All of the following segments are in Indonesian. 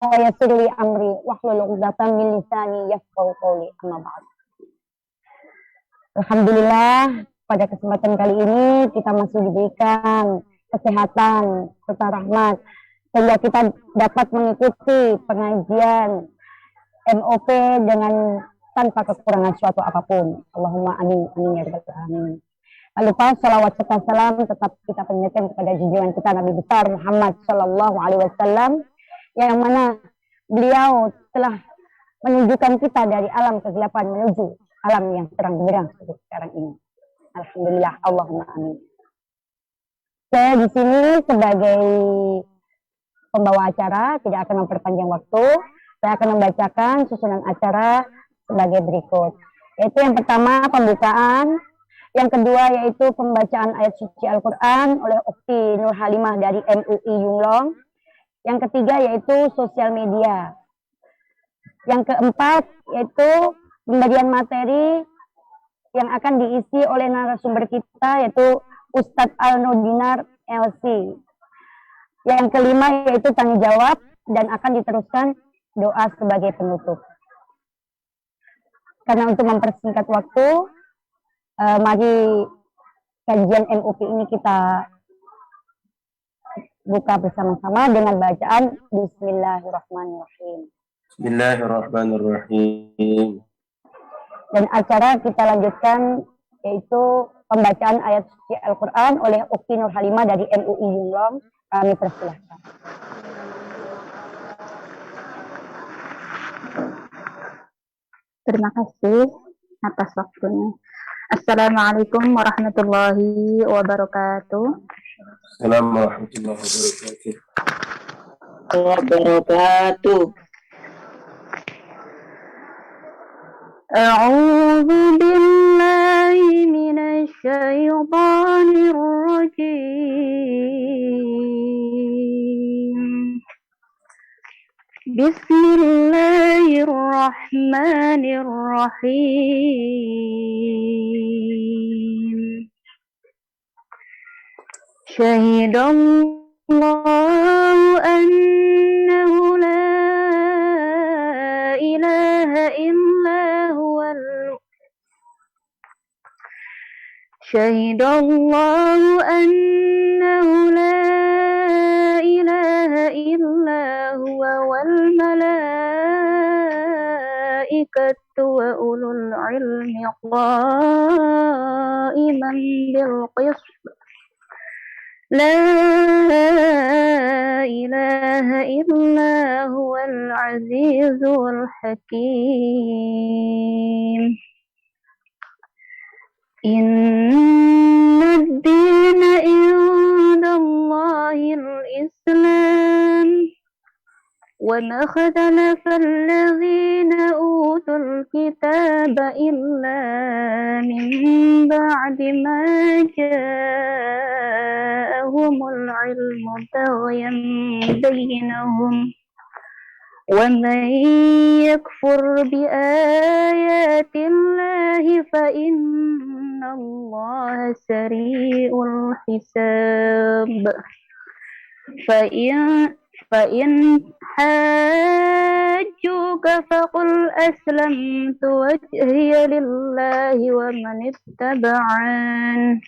wa yassir li amri wahlul 'uqdatam min lisani yafqahu qawli. Amma ba'd. Alhamdulillah, pada kesempatan kali ini kita masih diberikan kesehatan serta rahmat sehingga kita dapat mengikuti pengajian MOP dengan tanpa kekurangan suatu apapun. Allahumma amin, amin ya rabbal alamin. Tak lupa salawat serta salam tetap kita panjatkan kepada junjungan kita Nabi besar Muhammad Sallallahu Alaihi Wasallam, yang mana beliau telah menunjukkan kita dari alam kegelapan menuju alam yang terang benderang seperti sekarang ini. Alhamdulillah, Allahumma amin. Saya di sini sebagai pembawa acara, tidak akan memperpanjang waktu. Saya akan membacakan susunan acara sebagai berikut. Yaitu yang pertama pembukaan, yang kedua yaitu pembacaan ayat suci Al-Quran oleh Ukti Nur Halimah dari MUI Yunglong. Yang ketiga yaitu sosial media. Yang keempat yaitu pembagian materi yang akan diisi oleh narasumber kita yaitu Ustadz Al-Nudinar LC. Yang kelima yaitu tanya jawab dan akan diteruskan doa sebagai penutup. Karena untuk mempersingkat waktu, mari kajian MUP ini kita buka bersama-sama dengan bacaan Bismillahirrahmanirrahim. Bismillahirrahmanirrahim. Dan acara kita lanjutkan yaitu pembacaan ayat suci Al-Quran oleh Ukti Nur Halimah dari MUI Yunglong. Kami persilahkan. Terima kasih atas waktunya. Assalamualaikum warahmatullahi wabarakatuh. Assalamualaikum warahmatullahi wabarakatuh. A'udzu billahi minasy syaithanir rajim. Bismillahirrahmanirrahim. Syahidallahu annahu la ilaha illa huwal Syahidallahu annahu la ilaha illa huwa wal malaikatu wa ulul ilmi qa'iman bil qist. La ilaha illa huwal azizul hakim. Inna ad-dina indallahil Islam wa ma ikhtalafa alladhina utul kitaba illa min ba'di ma ja'ahumul ilmu baghyan bainahum. وَمَنْ يَكْفُرْ بِآيَاتِ اللَّهِ فَإِنَّ اللَّهَ سَرِيعُ الْحِسَابِ فَإِنْ حَاجُّوكَ فَقُلْ أَسْلَمْتُ وَجْهِيَ لِلَّهِ وَمَنِ اتَّبَعَنِ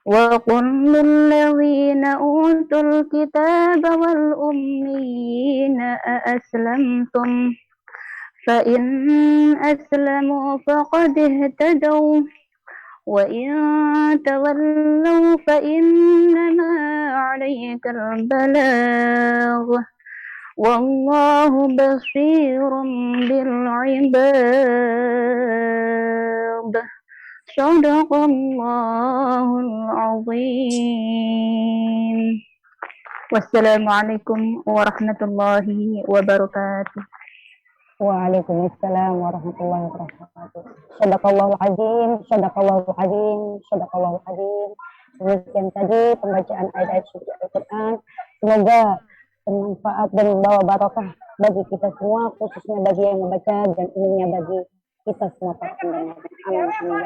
وَقُلْ لِلَّذِينَ أُوتُوا الْكِتَابَ وَالْأُمِّيِّينَ أَأَسْلَمْتُمْ فَإِنْ أَسْلَمُوا فَقَدِ اهْتَدَوْا وَإِنْ تَوَلَّوْا فَإِنَّمَا عَلَيْكَ الْبَلَاغُ وَاللَّهُ بَصِيرٌ بِالْعِبَادِ. Sadaqallahul azim. Wassalamualaikum warahmatullahi wabarakatuh. Waalaikumsalam warahmatullahi wabarakatuh. Sadaqallahul azim, sadaqallahul azim, sadaqallahul azim. Demikian tadi pembacaan ayat-ayat suci Al-Quran. Semoga bermanfaat dan membawa barokah bagi kita semua, khususnya bagi yang membaca dan umumnya bagi kita semua para pendengar. Amin, amin.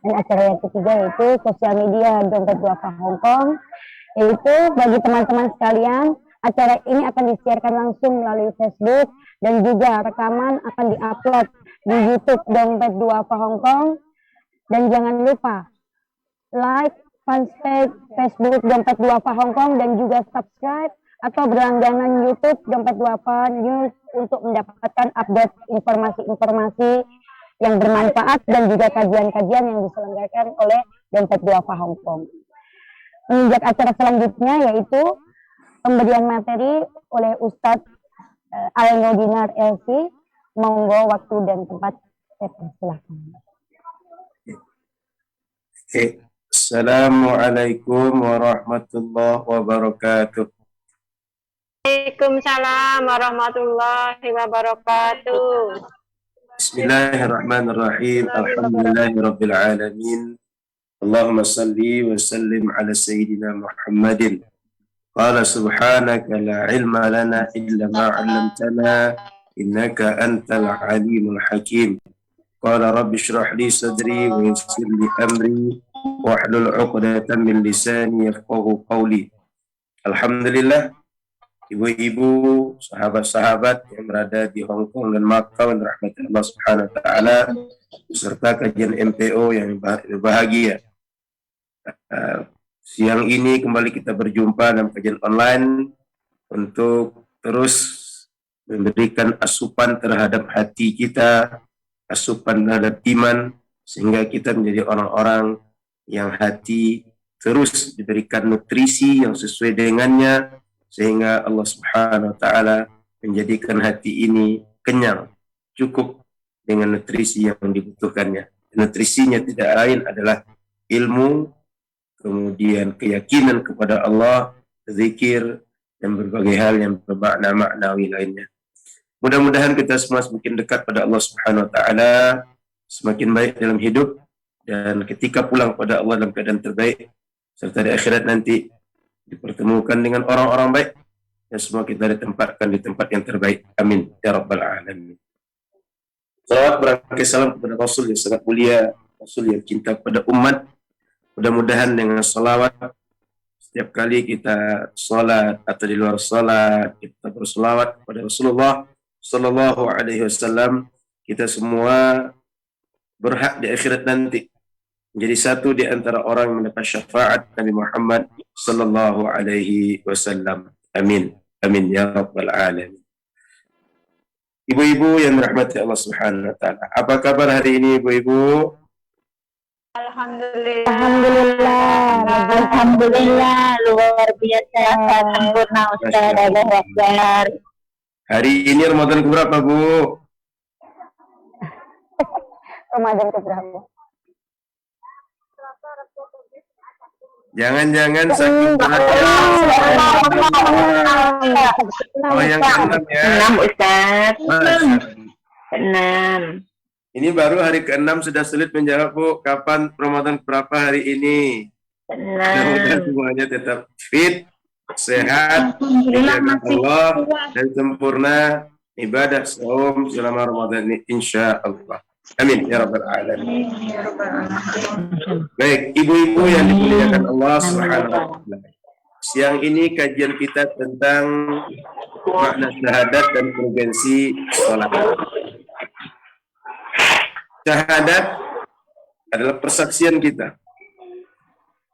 Dan acara yang ketiga yaitu sosial media Dompet Duafa Hongkong, yaitu bagi teman-teman sekalian Acara ini akan disiarkan langsung melalui Facebook dan juga rekaman akan diupload di YouTube Dompet Duafa Hongkong. Dan jangan lupa like fanpage Facebook Dompet Duafa Hongkong dan juga subscribe atau berlangganan YouTube Dompet Duafa News untuk mendapatkan update informasi-informasi yang bermanfaat dan juga kajian-kajian yang diselenggarakan oleh Dompet Duafa Hongkong. Menginjak acara selanjutnya yaitu pemberian materi oleh Ustadz Al-Nodinar LC. Monggo waktu dan tempat saya persilahkan. Okay. Assalamualaikum warahmatullahi wabarakatuh. Waalaikumsalam warahmatullahi wabarakatuh. Bismillahirrahmanirrahim. Alhamdulillahirabbil alamin. Allahumma salli wa sallim ala sayyidina Muhammadin. Qala subhanaka la ilma lana illa ma 'allamtana innaka antal alimul hakim. Qala rabbi shrah li sadri wa yassir li amri wahlul 'uqdatam min lisani yafqahu qawli. Alhamdulillah, ibu-ibu, sahabat-sahabat yang berada di Hong Kong dan Macau dan rahmat Allah Subhanahu wa taala beserta kajian MPO yang berbahagia. Siang ini kembali kita berjumpa dalam kajian online untuk terus memberikan asupan terhadap hati kita, asupan terhadap iman, sehingga kita menjadi orang-orang yang hati terus diberikan nutrisi yang sesuai dengannya, sehingga Allah Subhanahu wa taala menjadikan hati ini kenyang, cukup dengan nutrisi yang dibutuhkannya. Nutrisinya tidak lain adalah ilmu, kemudian keyakinan kepada Allah, zikir, dan berbagai hal yang bermakna maknawi lainnya. Mudah-mudahan kita semua semakin dekat pada Allah Subhanahu wa taala, semakin baik dalam hidup, dan ketika pulang pada Allah dalam keadaan terbaik, serta di akhirat nanti dipertemukan dengan orang-orang baik, dan semua kita ditempatkan di tempat yang terbaik. Amin ya rabbal alamin. Salawat berangkai salam kepada Rasul yang sangat mulia, Rasul yang cinta kepada umat. Mudah-mudahan dengan salawat, setiap kali kita salat atau di luar salat, kita bersalawat kepada Rasulullah Sallallahu Alaihi Wasallam, kita semua berhak di akhirat nanti menjadi satu di antara orang yang mendapat syafaat Nabi Muhammad Sallallahu Alaihi Wasallam. Amin. Amin ya rabbal alamin. Ibu-ibu yang dirahmati Allah Subhanahu wa taala. Apa kabar hari ini ibu-ibu? Alhamdulillah. Alhamdulillah, luar biasa, sempurna Ustaz. Allahu Akbar. Hari ini Ramadan keberapa, Bu? Ramadan keberapa? Jangan-jangan saking perhatian. Oh, yang ke-6 ya. 6 Ustaz. Masya 6. Ini baru hari ke-6 sudah sulit menjawab, Bu. Kapan Ramadan berapa hari ini? Mudah-mudahan semuanya tetap fit, sehat, dijaga Allah, dan sempurna ibadah saum selama Ramadan ini, insya Allah. Amin ya rabbal alamin. Baik, ibu-ibu yang dimuliakan Allah Subhanahu wa taala. Siang ini kajian kita tentang makna syahadat dan urgensi salat. Syahadat adalah persaksian kita.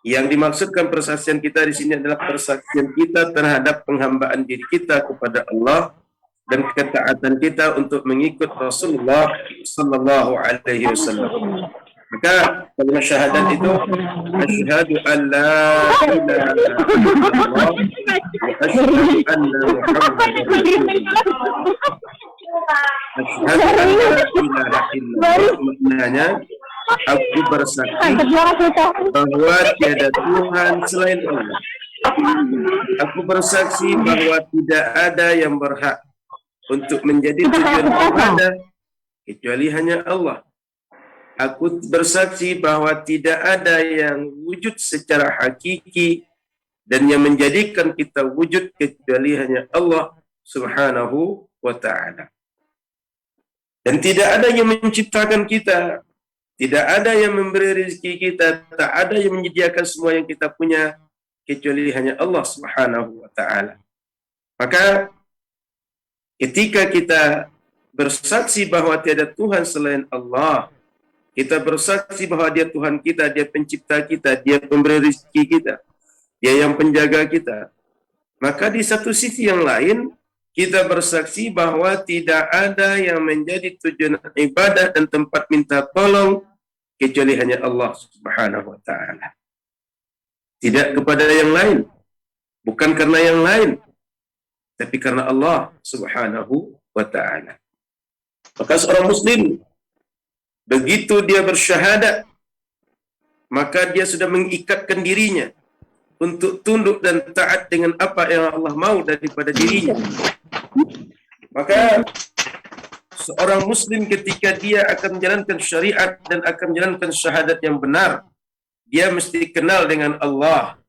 Yang dimaksudkan persaksian kita di sini adalah persaksian kita terhadap penghambaan diri kita kepada Allah dan ketaatan kita untuk mengikut Rasulullah Sallallahu Alaihi Wasallam. Maka kalimat syahadat itu asyhadu an la ilaha illallah wa asyhadu anna Muhammadar Rasulullah. Asyhadu an la ilaha illallah maknanya aku bersaksi bahwa tiada Tuhan selain Allah. Aku bersaksi bahwa tidak ada yang berhak untuk menjadi tujuan ibadah kecuali hanya Allah. Aku bersaksi bahwa tidak ada yang wujud secara hakiki dan yang menjadikan kita wujud kecuali hanya Allah Subhanahu wa ta'ala. Dan tidak ada yang menciptakan kita, tidak ada yang memberi rezeki kita, tak ada yang menyediakan semua yang kita punya kecuali hanya Allah Subhanahu wa ta'ala. Maka ketika kita bersaksi bahwa tiada Tuhan selain Allah, kita bersaksi bahwa Dia Tuhan kita, Dia pencipta kita, Dia pemberi rezeki kita, Dia yang penjaga kita. Maka di satu sisi yang lain, kita bersaksi bahwa tidak ada yang menjadi tujuan ibadah dan tempat minta tolong kecuali hanya Allah Subhanahu wa taala. Tidak kepada yang lain, bukan karena yang lain, tapi karena Allah Subhanahu wa taala. Maka seorang muslim begitu dia bersyahadat, maka dia sudah mengikatkan dirinya untuk tunduk dan taat dengan apa yang Allah mau daripada dirinya. Maka seorang muslim ketika dia akan menjalankan syariat dan akan menjalankan syahadat yang benar, dia mesti kenal dengan Allah,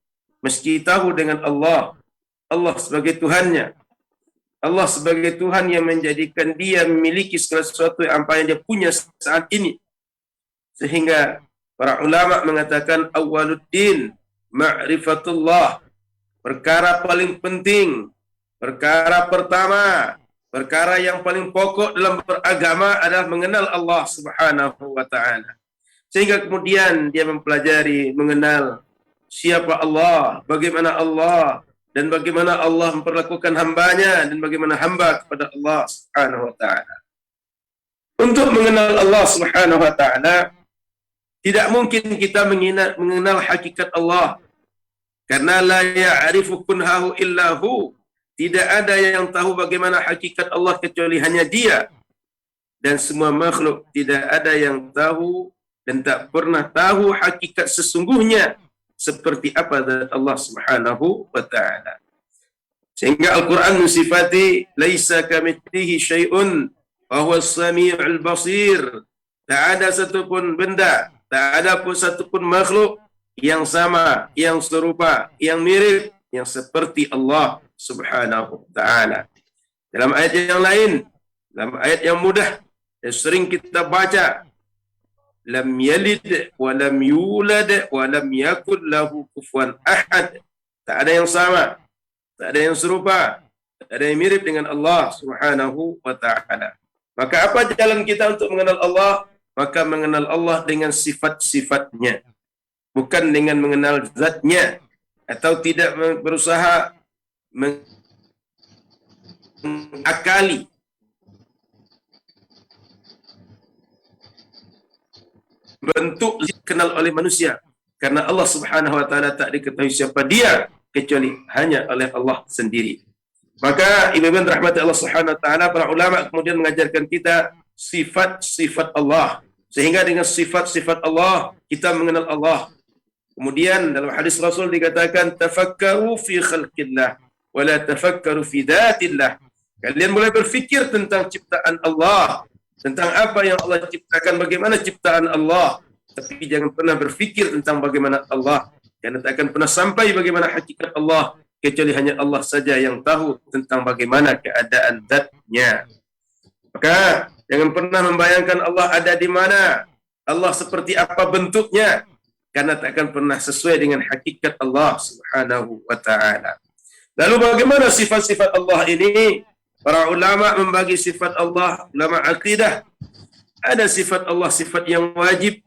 mesti tahu dengan Allah, Allah sebagai Tuhannya, Allah sebagai Tuhan yang menjadikan dia memiliki segala sesuatu yang apa yang dia punya saat ini. Sehingga para ulama mengatakan awwaluddin ma'rifatullah. Perkara paling penting, perkara pertama, perkara yang paling pokok dalam beragama adalah mengenal Allah Subhanahu wa taala. Sehingga kemudian dia mempelajari, mengenal siapa Allah, bagaimana Allah, dan bagaimana Allah memperlakukan hambanya, dan bagaimana hamba kepada Allah Subhanahu wa ta'ala. Untuk mengenal Allah Subhanahu wa ta'ala, tidak mungkin kita mengenal hakikat Allah. Karena la ya'rifu kunhahu illahu. Tidak ada yang tahu bagaimana hakikat Allah kecuali hanya Dia. Dan semua makhluk tidak ada yang tahu dan tak pernah tahu hakikat sesungguhnya seperti apa zat Allah Subhanahu wa taala. Sehingga Al-Qur'an mensifati laisa kamitslihi syai'un wa huwas samiul basir. Tak ada satupun benda, tak ada pun satupun makhluk yang sama, yang serupa, yang mirip, yang seperti Allah Subhanahu wa taala. Dalam ayat yang lain, dalam ayat yang mudah yang sering kita baca, lam yalid wa lam yulad wa lam yakul lahu kufuwan ahad. Tak ada yang sama, tak ada yang serupa, tak ada yang mirip dengan Allah Subhanahu wa taala. Maka apa jalan kita untuk mengenal Allah? Maka mengenal Allah dengan sifat-sifatnya, bukan dengan mengenal zatnya, atau tidak berusaha mengakali bentuk dikenal oleh manusia, karena Allah Subhanahu wa taala tak diketahui siapa Dia kecuali hanya oleh Allah sendiri. Maka ibu-ibu rahmati Allah Subhanahu wa taala, para ulama kemudian mengajarkan kita sifat-sifat Allah, sehingga dengan sifat-sifat Allah kita mengenal Allah. Kemudian dalam hadis Rasul dikatakan tafakkaru fi khalqillah wa la tafakkaru fi dhatillah. Kalian mulai berfikir tentang ciptaan Allah, tentang apa yang Allah ciptakan, bagaimana ciptaan Allah. Tapi jangan pernah berfikir tentang bagaimana Allah, karena tak akan pernah sampai bagaimana hakikat Allah, kecuali hanya Allah saja yang tahu tentang bagaimana keadaan zatnya. Maka jangan pernah membayangkan Allah ada di mana, Allah seperti apa bentuknya, karena tak akan pernah sesuai dengan hakikat Allah Subhanahu wa ta'ala. Lalu bagaimana sifat-sifat Allah ini? Para ulama membagi sifat Allah, ulama akidah. Ada sifat Allah sifat yang wajib,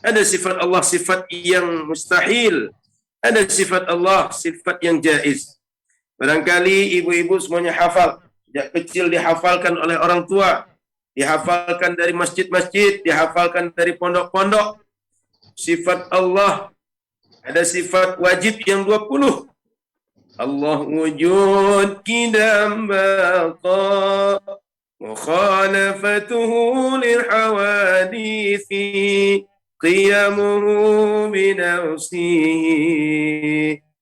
ada sifat Allah sifat yang mustahil, ada sifat Allah sifat yang jaiz. Barangkali ibu-ibu semuanya hafal, sejak kecil dihafalkan oleh orang tua, dihafalkan dari masjid-masjid, dihafalkan dari pondok-pondok. Sifat Allah, ada sifat wajib yang 20. Allah wujud kidam baqa mukhalafatuhu lil hawadithi qiyamuhu binafsihi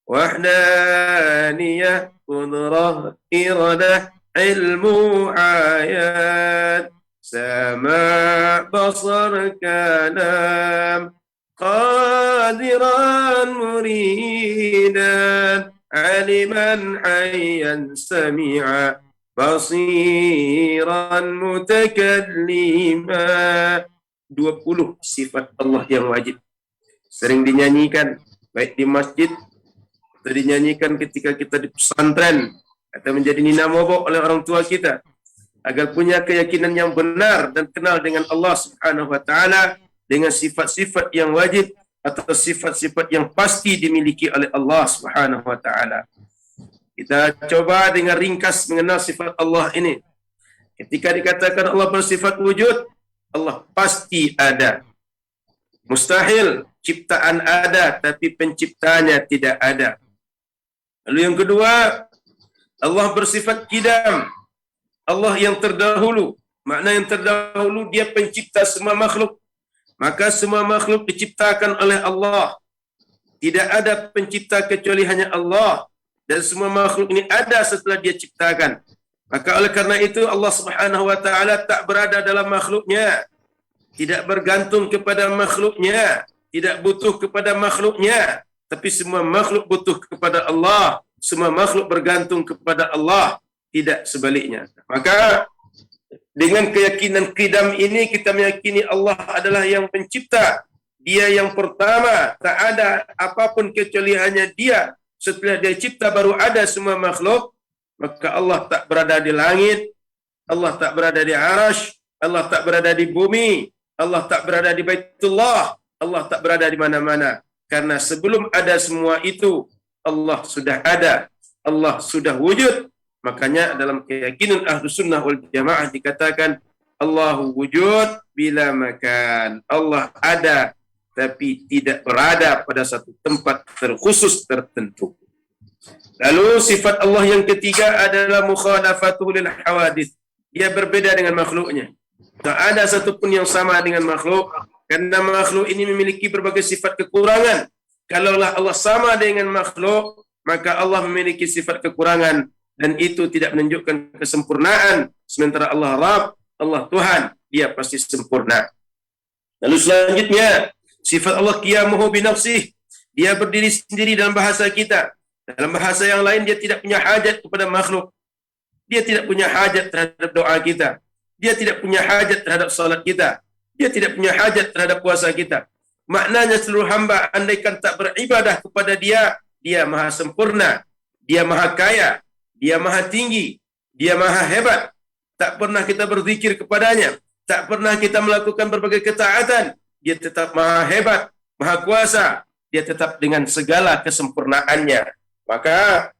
wahdaniyah qudrah iradah ilmu ayat sama basar kalam qadiran muridan aliman hayyan sami'a basiran mutakallima. 20 sifat Allah yang wajib, sering dinyanyikan baik di masjid atau dinyanyikan ketika kita di pesantren, atau menjadi nina mobok oleh orang tua kita, agar punya keyakinan yang benar dan kenal dengan Allah Subhanahu wa taala dengan sifat-sifat yang wajib atau sifat-sifat yang pasti dimiliki oleh Allah Subhanahu wa taala. Kita coba dengan ringkas mengenal sifat Allah ini. Ketika dikatakan Allah bersifat wujud, Allah pasti ada. Mustahil ciptaan ada tapi penciptanya tidak ada. Lalu yang kedua, Allah bersifat qidam. Allah yang terdahulu. Makna yang terdahulu, dia pencipta semua makhluk. Maka semua makhluk diciptakan oleh Allah. Tidak ada pencipta kecuali hanya Allah. Dan semua makhluk ini ada setelah dia ciptakan. Maka oleh karena itu Allah Subhanahu wa taala tak berada dalam makhluknya. Tidak bergantung kepada makhluknya. Tidak butuh kepada makhluknya. Tapi semua makhluk butuh kepada Allah. Semua makhluk bergantung kepada Allah. Tidak sebaliknya. Maka dengan keyakinan qidam ini kita meyakini Allah adalah yang pencipta. Dia yang pertama. Tak ada apapun kecuali hanya dia. Setelah dia cipta baru ada semua makhluk. Maka Allah tak berada di langit. Allah tak berada di arash. Allah tak berada di bumi. Allah tak berada di Baitullah. Allah tak berada di mana-mana. Karena sebelum ada semua itu, Allah sudah ada. Allah sudah wujud. Makanya dalam keyakinan Ahlus Sunnah wal Jamaah dikatakan Allahu wujud bila makan. Allah ada tapi tidak berada pada satu tempat terkhusus tertentu. Lalu sifat Allah yang ketiga adalah mukhalafatuhu lil hawadits. Dia berbeda dengan makhluknya. Tak ada satupun yang sama dengan makhluk karena makhluk ini memiliki berbagai sifat kekurangan. Kalaulah Allah sama dengan makhluk, maka Allah memiliki sifat kekurangan. Dan itu tidak menunjukkan kesempurnaan. Sementara Allah Rabb, Allah Tuhan, dia pasti sempurna. Lalu selanjutnya, sifat Allah qiyamuhu binafsih. Dia berdiri sendiri dalam bahasa kita. Dalam bahasa yang lain, dia tidak punya hajat kepada makhluk. Dia tidak punya hajat terhadap doa kita. Dia tidak punya hajat terhadap salat kita. Dia tidak punya hajat terhadap puasa kita. Maknanya seluruh hamba, andaikan tak beribadah kepada dia, dia maha sempurna. Dia maha kaya. Dia maha tinggi, dia maha hebat. Tak pernah kita berzikir kepadanya, tak pernah kita melakukan berbagai ketaatan. Dia tetap maha hebat, maha kuasa. Dia tetap dengan segala kesempurnaannya. Maka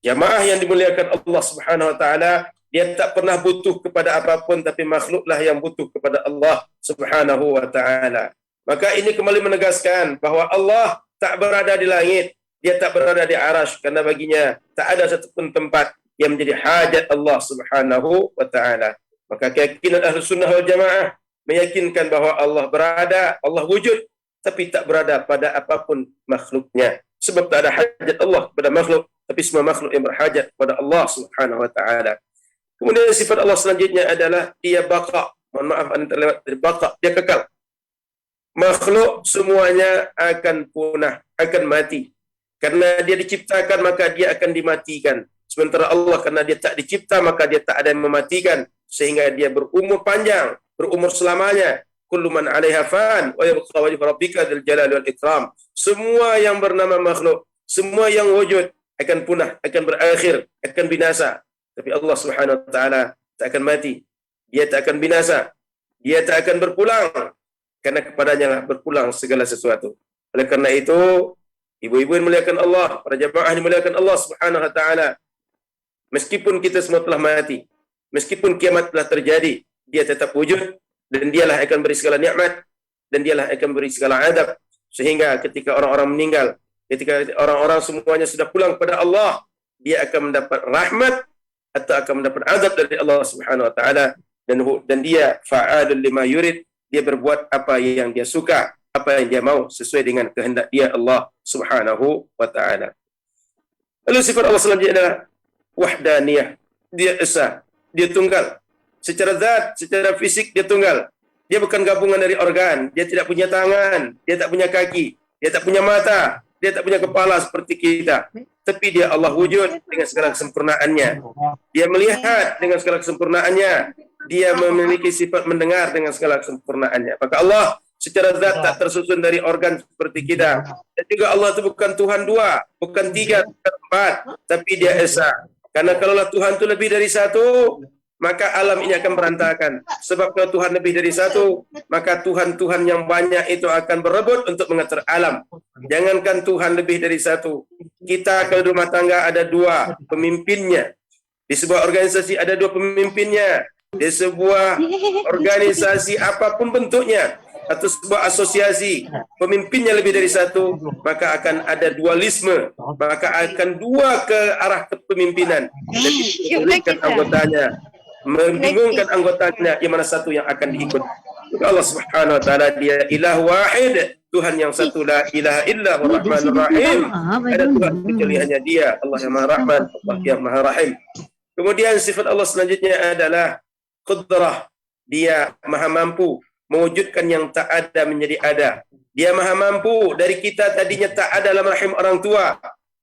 jamaah yang dimuliakan Allah Subhanahu wa taala, dia tak pernah butuh kepada apapun, tapi makhluklah yang butuh kepada Allah Subhanahu wa taala. Maka ini kembali menegaskan bahwa Allah tak berada di langit. Dia tak berada di arash karena baginya tak ada satupun tempat yang menjadi hajat Allah Subhanahu wa taala. Maka keyakinan Ahlus Sunnah wal Jamaah meyakinkan bahwa Allah berada, Allah wujud, tapi tak berada pada apapun makhluknya. Sebab tak ada hajat Allah kepada makhluk, tapi semua makhluk yang berhajat kepada Allah Subhanahu wa taala. Kemudian sifat Allah selanjutnya adalah dia baqa. Mohon maaf anda terlewat dari baqa, dia kekal. Makhluk semuanya akan punah, akan mati. Karena dia diciptakan, maka dia akan dimatikan. Sementara Allah, karena dia tak dicipta, maka dia tak ada yang mematikan. Sehingga dia berumur panjang, berumur selamanya. Kullu man 'alaiha fan wa yabqa wajhu rabbika dzul jalali wal ikram. Semua yang bernama makhluk, semua yang wujud akan punah, akan berakhir, akan binasa. Tapi Allah Subhanahu wa taala tak akan mati. Dia tak akan binasa. Dia tak akan berpulang. Karena kepadanya lah berpulang segala sesuatu. Oleh karena itu, ibu-ibu yang dimuliakan Allah, para jamaah yang dimuliakan Allah Subhanahu wa taala, meskipun kita semua telah mati, meskipun kiamat telah terjadi, dia tetap wujud dan dialah akan beri segala nikmat dan dialah akan beri segala adab. Sehingga ketika orang-orang meninggal, ketika orang-orang semuanya sudah pulang kepada Allah, dia akan mendapat rahmat atau akan mendapat azab dari Allah Subhanahu wa taala, dan dia fa'alul lima yurid, dia berbuat apa yang dia suka, apa yang dia mau sesuai dengan kehendak dia Allah Subhanahu wa taala. Lalu sifat Allah selanjutnya adalah wahdaniyah. Dia esa, dia tunggal. Secara zat, secara fisik dia tunggal. Dia bukan gabungan dari organ, dia tidak punya tangan, dia tak punya kaki, dia tak punya mata, dia tak punya kepala seperti kita. Tapi dia Allah wujud dengan segala kesempurnaannya. Dia melihat dengan segala kesempurnaannya. Dia memiliki sifat mendengar dengan segala kesempurnaannya. Maka Allah secara zat tak tersusun dari organ seperti kita. Dan juga Allah itu bukan Tuhan dua, bukan tiga, bukan empat, tapi dia esa. Karena kalaulah Tuhan itu lebih dari satu, maka alam ini akan berantakan. Sebab kalau Tuhan lebih dari satu, maka Tuhan-Tuhan yang banyak itu akan berebut untuk mengatur alam. Jangankan Tuhan lebih dari satu. Kita kalau rumah tangga ada dua pemimpinnya. Di sebuah organisasi ada dua pemimpinnya. Di sebuah organisasi apapun bentuknya, atau sebuah asosiasi, pemimpinnya lebih dari satu, maka akan ada dualisme, maka akan dua ke arah kepemimpinan. Jadi membingungkan anggotanya, membingungkan anggotanya, yang mana satu yang akan diikut. Allah Subhanahu wa taala dia ilah wahid, Tuhan yang satu, la ilaha illa huwa rahmanur rahim. Ada Tuhan kecuali hanya Dia, Allah yang Maha Rahman, Allah yang Maha Rahim. Kemudian sifat Allah selanjutnya adalah qudrah. Dia Maha mampu mewujudkan yang tak ada menjadi ada. Dia Maha mampu dari kita tadinya tak ada dalam rahim orang tua,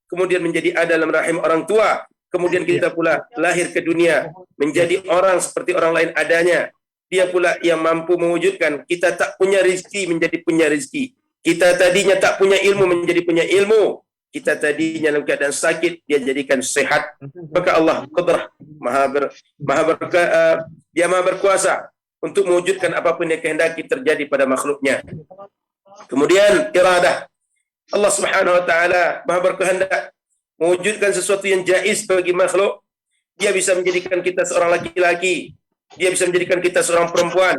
kemudian menjadi ada dalam rahim orang tua. Kemudian kita pula lahir ke dunia menjadi orang seperti orang lain adanya. Dia pula yang mampu mewujudkan kita tak punya rezeki menjadi punya rezeki. Kita tadinya tak punya ilmu menjadi punya ilmu. Kita tadinya dalam keadaan sakit, dia jadikan sehat. Maka Allah qudrah, dia Maha berkuasa untuk mewujudkan apapun yang kehendaki terjadi pada makhluknya. Kemudian iradah. Allah Subhanahu wa taala Maha berkehendak mewujudkan sesuatu yang jaiz bagi makhluk. Dia bisa menjadikan kita seorang laki-laki, dia bisa menjadikan kita seorang perempuan,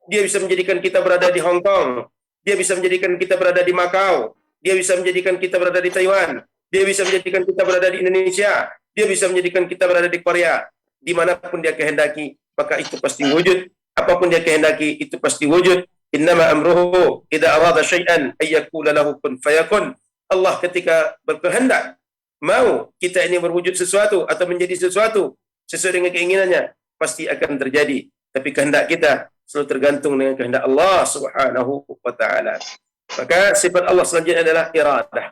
dia bisa menjadikan kita berada di Hong Kong, dia bisa menjadikan kita berada di Macau, dia bisa menjadikan kita berada di Taiwan, dia bisa menjadikan kita berada di Indonesia, dia bisa menjadikan kita berada di Korea. Dimanapun dia kehendaki, maka itu pasti wujud. Apapun dia kehendaki, itu pasti wujud. Innama amruhu idza arada syai'an ay yaqula lahu kun fayakun. Allah ketika berkehendak mau kita ini berwujud sesuatu atau menjadi sesuatu sesuai dengan keinginannya, pasti akan terjadi. Tapi kehendak kita selalu tergantung dengan kehendak Allah Subhanahu wa taala. Maka sifat Allah selanjutnya adalah iradah.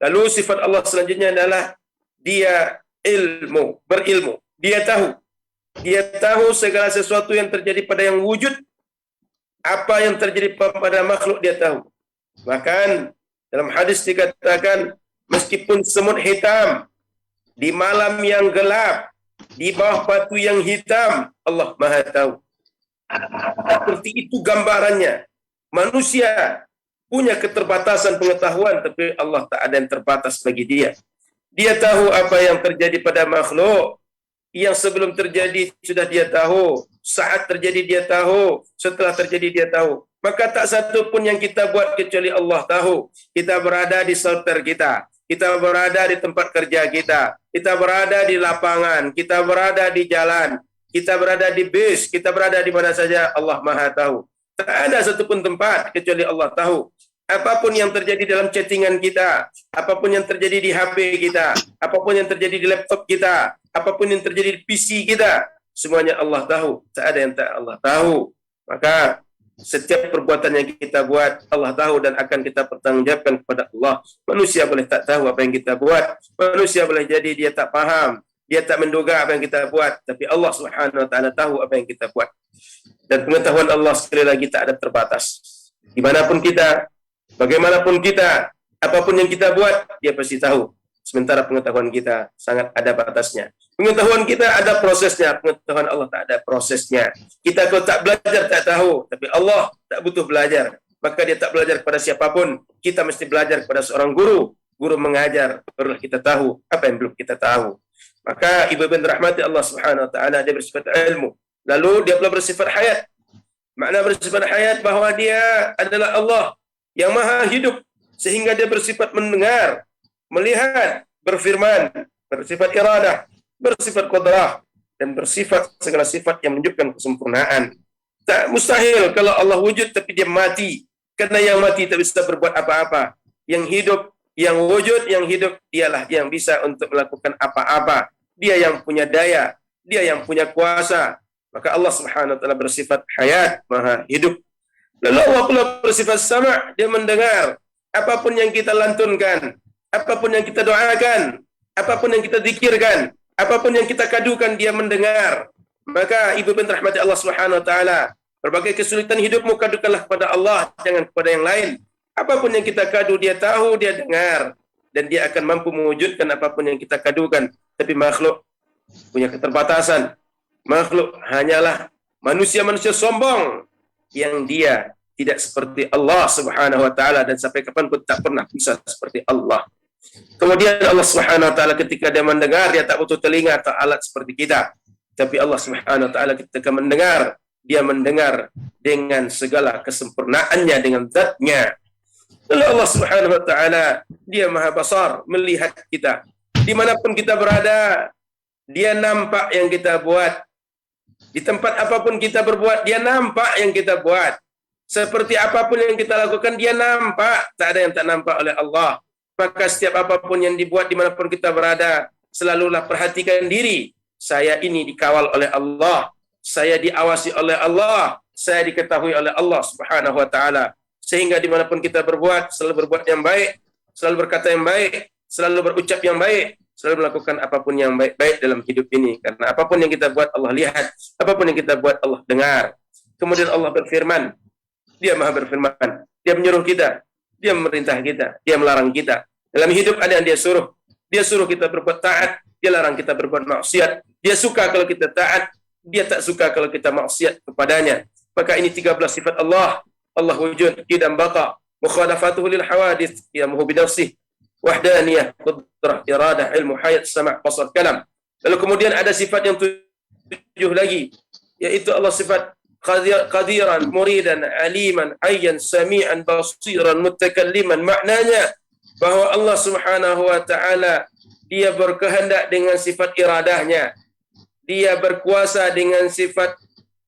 Lalu sifat Allah selanjutnya adalah dia ilmu, berilmu. Dia tahu. Dia tahu segala sesuatu yang terjadi pada yang wujud. Apa yang terjadi pada makhluk dia tahu. Bahkan dalam hadis dikatakan, meskipun semut hitam di malam yang gelap, di bawah batu yang hitam, Allah Maha tahu. Seperti itu gambarannya. Manusia punya keterbatasan pengetahuan, tapi Allah tak ada yang terbatas bagi dia. Dia tahu apa yang terjadi pada makhluk. Yang sebelum terjadi sudah dia tahu. Saat terjadi dia tahu. Setelah terjadi dia tahu. Maka tak satu pun yang kita buat kecuali Allah tahu. Kita berada di shelter kita. Kita berada di tempat kerja kita. Kita berada di lapangan. Kita berada di jalan. Kita berada di bis. Kita berada di mana saja. Allah Maha tahu. Tak ada satupun tempat kecuali Allah tahu. Apapun yang terjadi dalam chattingan kita, apapun yang terjadi di HP kita, apapun yang terjadi di laptop kita, apapun yang terjadi di PC kita, semuanya Allah tahu. Tak ada yang tak Allah tahu. Maka setiap perbuatan yang kita buat, Allah tahu dan akan kita pertanggungjawabkan kepada Allah. Manusia boleh tak tahu apa yang kita buat. Manusia boleh jadi dia tak paham, dia tak menduga apa yang kita buat. Tapi Allah Subhanahu wa taala tahu apa yang kita buat. Dan pengetahuan Allah sekali lagi tak ada terbatas. Dimanapun kita, bagaimanapun kita, apapun yang kita buat, dia pasti tahu. Sementara pengetahuan kita sangat ada batasnya. Pengetahuan kita ada prosesnya, pengetahuan Allah tak ada prosesnya. Kita kalau tak belajar tak tahu, tapi Allah tak butuh belajar. Maka dia tak belajar kepada siapapun. Kita mesti belajar kepada seorang guru. Guru mengajar, barulah kita tahu apa yang belum kita tahu. Maka ibu-ibu rahmati Allah Subhanahu wa taala, dia bersifat ilmu. Lalu dia pula bersifat hayat. Makna bersifat hayat bahwa dia adalah Allah yang maha hidup, sehingga dia bersifat mendengar, melihat, berfirman, bersifat iradah, bersifat qudrah, dan bersifat segala sifat yang menunjukkan kesempurnaan. Tak mustahil kalau Allah wujud tapi dia mati, karena yang mati tak bisa berbuat apa-apa. Yang hidup, yang wujud, yang hidup, dialah yang bisa untuk melakukan apa-apa. Dia yang punya daya, dia yang punya kuasa. Maka Allah Subhanahu wa taala bersifat hayat, maha hidup. Lalu Allah pula bersifat sama', dia mendengar apapun yang kita lantunkan, apapun yang kita doakan, apapun yang kita zikirkan, apapun yang kita kadukan, dia mendengar. Maka ibu bin rahmati Allah Subhanahu wa taala, berbagai kesulitan hidupmu kadukanlah kepada Allah, jangan kepada yang lain. Apapun yang kita kadu, dia tahu, dia dengar, dan dia akan mampu mewujudkan apapun yang kita kadukan. Tapi makhluk punya keterbatasan. Makhluk hanyalah manusia-manusia sombong yang dia tidak seperti Allah Subhanahu wa taala, dan sampai kapanpun tak pernah bisa seperti Allah. Kemudian Allah Subhanahu wa taala ketika dia mendengar, dia tak butuh telinga atau alat seperti kita. Tapi Allah Subhanahu wa taala ketika mendengar, dia mendengar dengan segala kesempurnaannya, dengan zatnya. Lalu Allah Subhanahu wa taala, dia maha basar, melihat kita dimanapun kita berada. Dia nampak yang kita buat. Di tempat apapun kita berbuat, dia nampak yang kita buat. Seperti apapun yang kita lakukan, dia nampak. Tak ada yang tak nampak oleh Allah. Maka setiap apapun yang dibuat dimanapun kita berada, selalulah perhatikan diri. Saya ini dikawal oleh Allah. Saya diawasi oleh Allah. Saya diketahui oleh Allah Subhanahu wa ta'ala. Sehingga dimanapun kita berbuat, selalu berbuat yang baik, selalu berkata yang baik, selalu berucap yang baik, selalu melakukan apapun yang baik-baik dalam hidup ini. Karena apapun yang kita buat Allah lihat, apapun yang kita buat Allah dengar. Kemudian Allah berfirman, dia maha berfirman, dia menyuruh kita, dia memerintah kita, dia melarang kita. Dalam hidup ada yang dia suruh kita berbuat taat, dia larang kita berbuat maksiat. Dia suka kalau kita taat, dia tak suka kalau kita maksiat kepadanya. Maka ini 13 sifat Allah. Allah wujud, qidam baqa, mukhalafatuhu lil hawadith, qiyamuhu binafsih, wahdaniyah, qudrah, iradah, ilmu, hayat, sama', basar, kalam. Lalu kemudian ada sifat yang 7 lagi, yaitu Allah sifat qadiran, muridan, aliman, ayyan, sami'an, basiran, mutakalliman. Maknanya bahwa Allah Subhanahu wa ta'ala, dia berkehendak dengan sifat iradahnya, dia berkuasa dengan sifat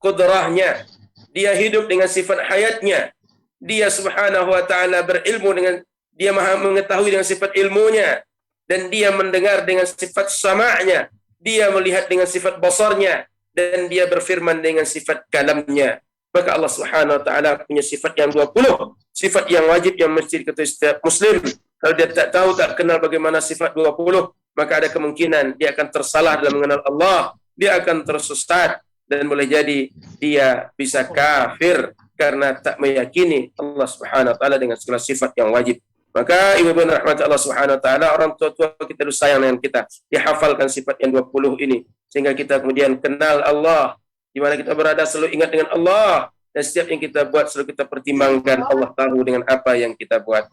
qudrahnya, dia hidup dengan sifat hayatnya, dia Subhanahu wa ta'ala berilmu dengan, dia maha mengetahui dengan sifat ilmunya, dan dia mendengar dengan sifat sama'nya, dia melihat dengan sifat basarnya, dan dia berfirman dengan sifat kalamnya. Maka Allah Subhanahu wa ta'ala punya sifat yang 20, sifat yang wajib yang mesti diketahui setiap muslim. Kalau dia tak tahu, tak kenal bagaimana sifat 20, maka ada kemungkinan dia akan tersalah dalam mengenal Allah, dia akan tersesat, dan boleh jadi dia bisa kafir karena tak meyakini Allah Subhanahu wa taala dengan segala sifat yang wajib. Maka ibu-ibu rahmat Allah Subhanahu wa taala, orang tua-tua kita harus sayang dengan kita, dihafalkan sifat yang 20 ini sehingga kita kemudian kenal Allah. Di mana kita berada selalu ingat dengan Allah, dan setiap yang kita buat selalu kita pertimbangkan, Allah tahu dengan apa yang kita buat.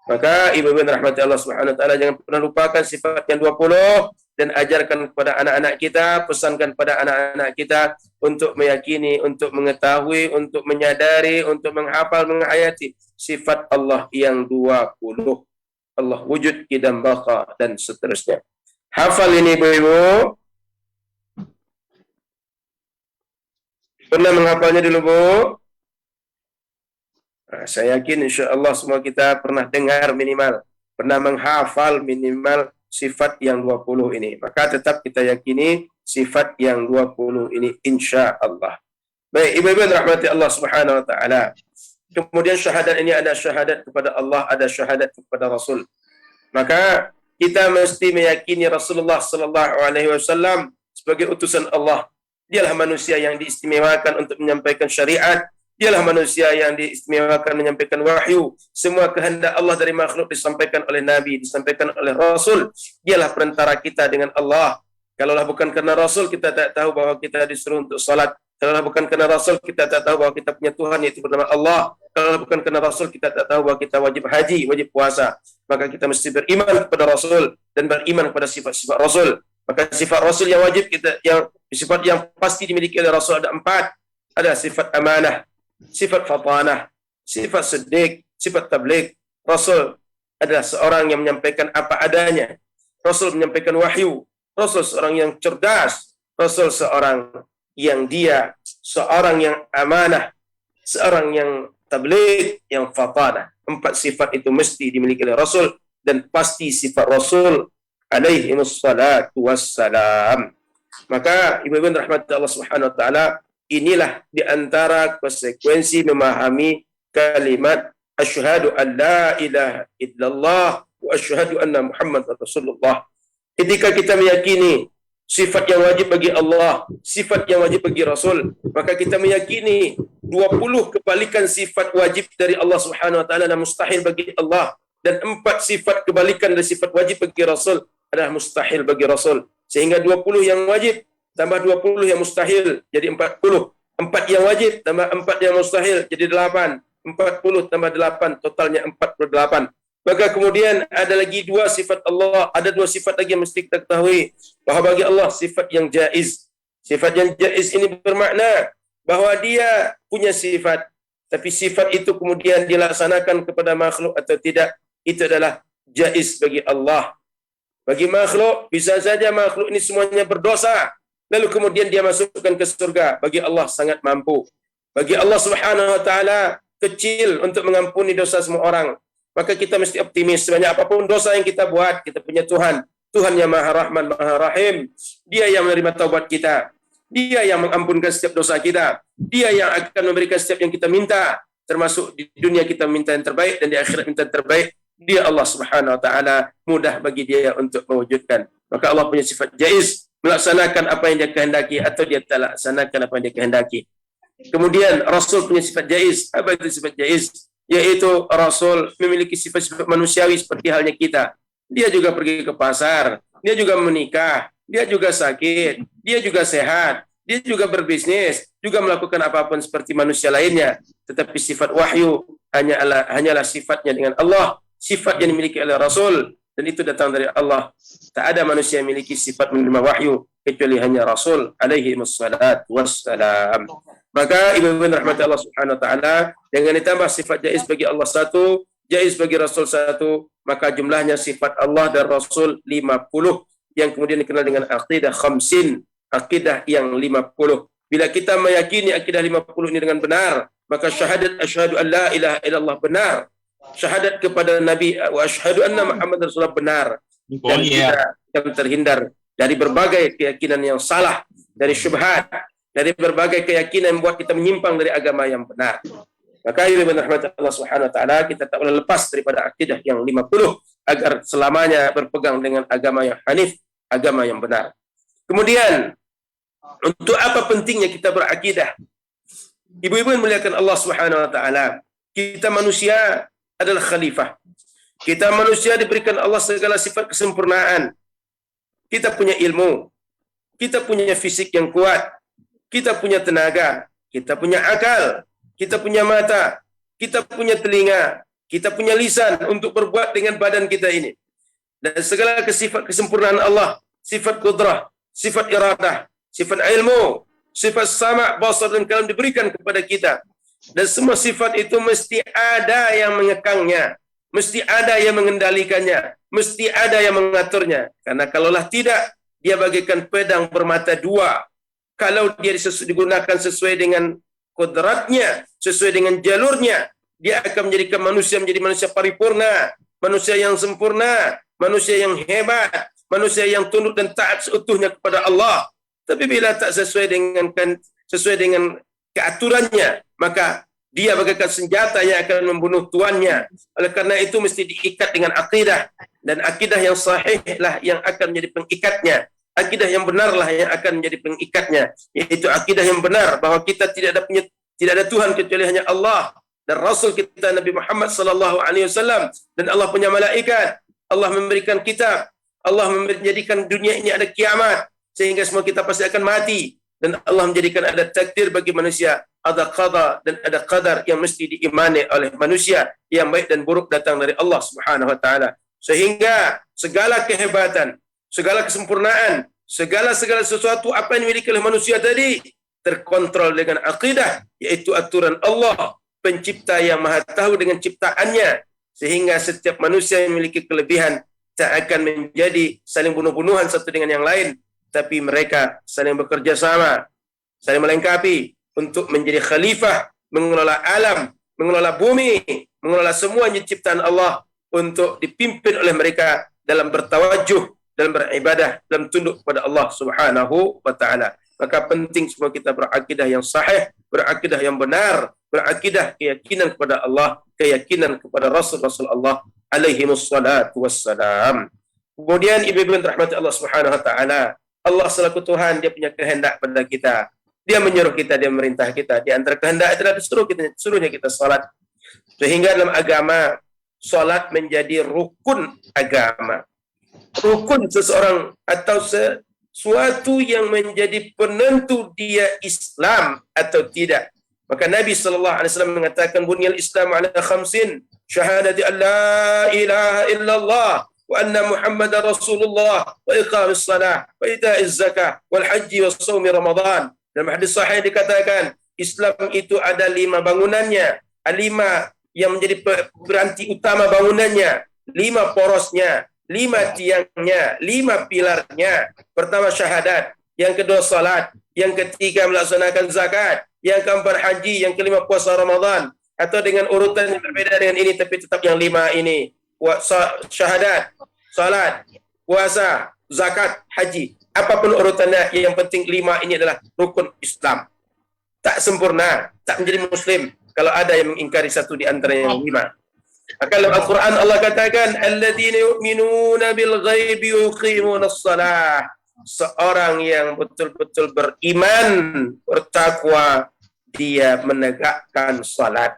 Maka ibu-ibu rahmat Allah Subhanahu wa taala, jangan pernah lupakan sifat yang 20 dan ajarkan kepada anak-anak kita, pesankan kepada anak-anak kita untuk meyakini, untuk mengetahui, untuk menyadari, untuk menghafal, menghayati sifat Allah yang 20. Allah wujud, qidam baqa, dan seterusnya. Hafal ini ibu-ibu. Pernah menghafalnya dulu, Bu? Nah, saya yakin insya Allah semua kita pernah dengar minimal, pernah menghafal minimal sifat yang 20 ini. Maka tetap kita yakini sifat yang 20 ini insya Allah. Baik, ibu-ibu rahmati Allah Subhanahu wa ta'ala. Kemudian syahadat ini ada syahadat kepada Allah, ada syahadat kepada Rasul. Maka kita mesti meyakini Rasulullah sallallahu alaihi wasallam sebagai utusan Allah. Dialah manusia yang diistimewakan untuk menyampaikan syariat. Dialah manusia yang diistimewakan menyampaikan wahyu. Semua kehendak Allah dari makhluk disampaikan oleh Nabi, disampaikan oleh Rasul. Dialah perantara kita dengan Allah. Kalaulah bukan karena Rasul, kita tak tahu bahwa kita disuruh untuk salat. Kalaulah bukan karena Rasul, kita tak tahu bahwa kita punya Tuhan, yaitu bernama Allah. Kalaulah bukan karena Rasul, kita tak tahu bahwa kita wajib haji, wajib puasa. Maka kita mesti beriman kepada Rasul dan beriman kepada sifat-sifat Rasul. Maka sifat Rasul yang wajib kita, yang sifat yang pasti dimiliki oleh Rasul ada 4. Ada sifat amanah, sifat fatanah, sifat siddiq, sifat tabligh. Rasul adalah seorang yang menyampaikan apa adanya. Rasul menyampaikan wahyu. Rasul seorang yang cerdas. Rasul seorang yang seorang yang amanah, seorang yang tabligh, yang fatanah. 4 sifat itu mesti dimiliki oleh Rasul, dan pasti sifat Rasul alaihi wassalatu wassalam. Maka ibu-ibu rahmat Allah Subhanahu wa taala, inilah di antara konsekuensi memahami kalimat asyhadu an la ilaha illallah wa asyhadu anna Muhammadar Rasulullah. Ketika kita meyakini sifat yang wajib bagi Allah, sifat yang wajib bagi Rasul, maka kita meyakini 20 kebalikan sifat wajib dari Allah Subhanahu wa taala dan mustahil bagi Allah, dan 4 sifat kebalikan dari sifat wajib bagi Rasul adalah mustahil bagi Rasul. Sehingga 20 yang wajib tambah 20 yang mustahil jadi 40. 4 yang wajib tambah 4 yang mustahil jadi 8. 40 tambah 8 totalnya 48. Maka kemudian ada lagi 2 sifat Allah, ada 2 sifat lagi yang mesti kita ketahui bahawa bagi Allah sifat yang jaiz. Sifat yang jaiz ini bermakna bahawa dia punya sifat, tapi sifat itu kemudian dilaksanakan kepada makhluk atau tidak, itu adalah jaiz bagi Allah. Bagi makhluk, bisa saja makhluk ini semuanya berdosa, lalu kemudian dia masukkan ke surga. Bagi Allah sangat mampu. Bagi Allah Subhanahu wa taala kecil untuk mengampuni dosa semua orang. Maka kita mesti optimis, sebanyak apapun dosa yang kita buat, kita punya Tuhan. Tuhan yang Maha Rahman, Maha Rahim. Dia yang menerima taubat kita. Dia yang mengampunkan setiap dosa kita. Dia yang akan memberikan setiap yang kita minta. Termasuk di dunia kita minta yang terbaik dan di akhirat minta yang terbaik. Dia Allah Subhanahu wa taala, mudah bagi dia untuk mewujudkan. Maka Allah punya sifat jaiz, melaksanakan apa yang dia kehendaki atau dia tak laksanakan apa yang dia kehendaki. Kemudian Rasul punya sifat jaiz. Apa itu sifat jaiz? Yaitu Rasul memiliki sifat-sifat manusiawi seperti halnya kita. Dia juga pergi ke pasar, dia juga menikah, dia juga sakit, dia juga sehat, dia juga berbisnis, juga melakukan apapun seperti manusia lainnya. Tetapi sifat wahyu hanyalah sifatnya dengan Allah, sifat yang dimiliki oleh Rasul, dan itu datang dari Allah. Tak ada manusia yang memiliki sifat menerima wahyu kecuali hanya Rasul alaihi wassalatu wassalam. Maka ibu-ibu rahmati Allah Subhanahu wa taala, dengan ditambah sifat jaiz bagi Allah satu, jaiz bagi Rasul satu, maka jumlahnya sifat Allah dan Rasul 50, yang kemudian dikenal dengan akidah khamsin, akidah yang 50. Bila kita meyakini akidah 50 ini dengan benar, maka syahadat asyhadu an la ilaha illallah benar, syahadat kepada Nabi wa asyhadu anna Muhammad Rasulullah benar, dan kita akan terhindar dari berbagai keyakinan yang salah, dari syubhat, dari berbagai keyakinan yang membuat kita menyimpang dari agama yang benar. Maka ibu dan rahmat Allah Subhanahu wa taala, kita tak boleh lepas daripada akidah yang 50 agar selamanya berpegang dengan agama yang hanif, agama yang benar. Kemudian, untuk apa pentingnya kita berakidah? Ibu-ibu yang muliakan Allah Subhanahu wa taala, kita manusia adalah khalifah. Kita manusia diberikan Allah segala sifat kesempurnaan. Kita punya ilmu, kita punya fisik yang kuat, kita punya tenaga, kita punya akal, kita punya mata, kita punya telinga, kita punya lisan untuk berbuat dengan badan kita ini. Dan segala sifat kesempurnaan Allah, sifat qudrah, sifat iradah, sifat ilmu, sifat sama', basar dan kalam diberikan kepada kita. Dan semua sifat itu mesti ada yang mengekangnya, mesti ada yang mengendalikannya, mesti ada yang mengaturnya. Karena kalaulah tidak, dia bagaikan pedang bermata dua. Kalau dia digunakan sesuai dengan kodratnya, sesuai dengan jalurnya, dia akan menjadikan manusia menjadi manusia paripurna, manusia yang sempurna, manusia yang hebat, manusia yang tunduk dan taat seutuhnya kepada Allah. Tapi bila tak sesuai dengan keaturannya, maka dia bagaikan senjata yang akan membunuh tuannya. Oleh karena itu mesti diikat dengan akidah, dan akidah yang sahihlah yang akan menjadi pengikatnya. Akidah yang benarlah yang akan menjadi pengikatnya, yaitu akidah yang benar bahawa kita tidak ada Tuhan kecuali hanya Allah, dan Rasul kita Nabi Muhammad sallallahu alaihi wasallam, dan Allah punya malaikat, Allah memberikan kitab, Allah menjadikan dunia ini ada kiamat sehingga semua kita pasti akan mati, dan Allah menjadikan ada takdir bagi manusia, ada qada dan ada qadar yang mesti diimani oleh manusia, yang baik dan buruk datang dari Allah Subhanahu wa taala. Sehingga segala kehebatan, segala kesempurnaan, segala sesuatu apa yang dimiliki oleh manusia tadi terkontrol dengan akidah, yaitu aturan Allah, pencipta yang maha tahu dengan ciptaannya, sehingga setiap manusia yang memiliki kelebihan tak akan menjadi saling bunuh-bunuhan satu dengan yang lain, tapi mereka saling bekerja sama, saling melengkapi untuk menjadi khalifah, mengelola alam, mengelola bumi, mengelola semua ciptaan Allah, untuk dipimpin oleh mereka dalam bertawajuh, dalam beribadah, dalam tunduk kepada Allah Subhanahu wa taala. Maka penting semua kita berakidah yang sahih, berakidah yang benar, berakidah keyakinan kepada Allah, keyakinan kepada Rasul-Rasul Allah alaihi wassalatu wassalam. Kemudian ibu-ibu yang dirahmati Allah Subhanahu wa taala, Allah selaku Tuhan, dia punya kehendak pada kita. Dia menyuruh kita, dia memerintah kita. Di antara kehendak adalah suruhnya kita salat. Sehingga dalam agama, salat menjadi rukun agama. Rukun seseorang atau suatu yang menjadi penentu dia Islam atau tidak. Maka Nabi SAW mengatakan bunyal Islam ala khamsin, syahadati an la ilaha illallah wa anna Muhammadar Rasulullah wa iqamis salah wa ita'iz zakah wal haji wa shaumi Ramadan. Dalam hadis sahih dikatakan Islam itu ada 5 bangunannya, 5 yang menjadi beranti utama bangunannya, 5 porosnya, 5 tiangnya, 5 pilarnya. Pertama syahadat, yang kedua salat, yang ketiga melaksanakan zakat, yang keempat haji, yang kelima puasa Ramadan. Atau dengan urutan yang berbeda dengan ini tapi tetap yang 5 ini. Syahadat, salat, puasa, zakat, haji. Apapun urutannya, yang penting 5 ini adalah rukun Islam. Tak sempurna, tak menjadi muslim kalau ada yang mengingkari satu di antara yang 5. Maka dalam Al-Quran Allah katakan alladzina yu'minuna bil ghaibi wa yuqimunas shalah. Seorang yang betul-betul beriman, bertakwa, dia menegakkan salat.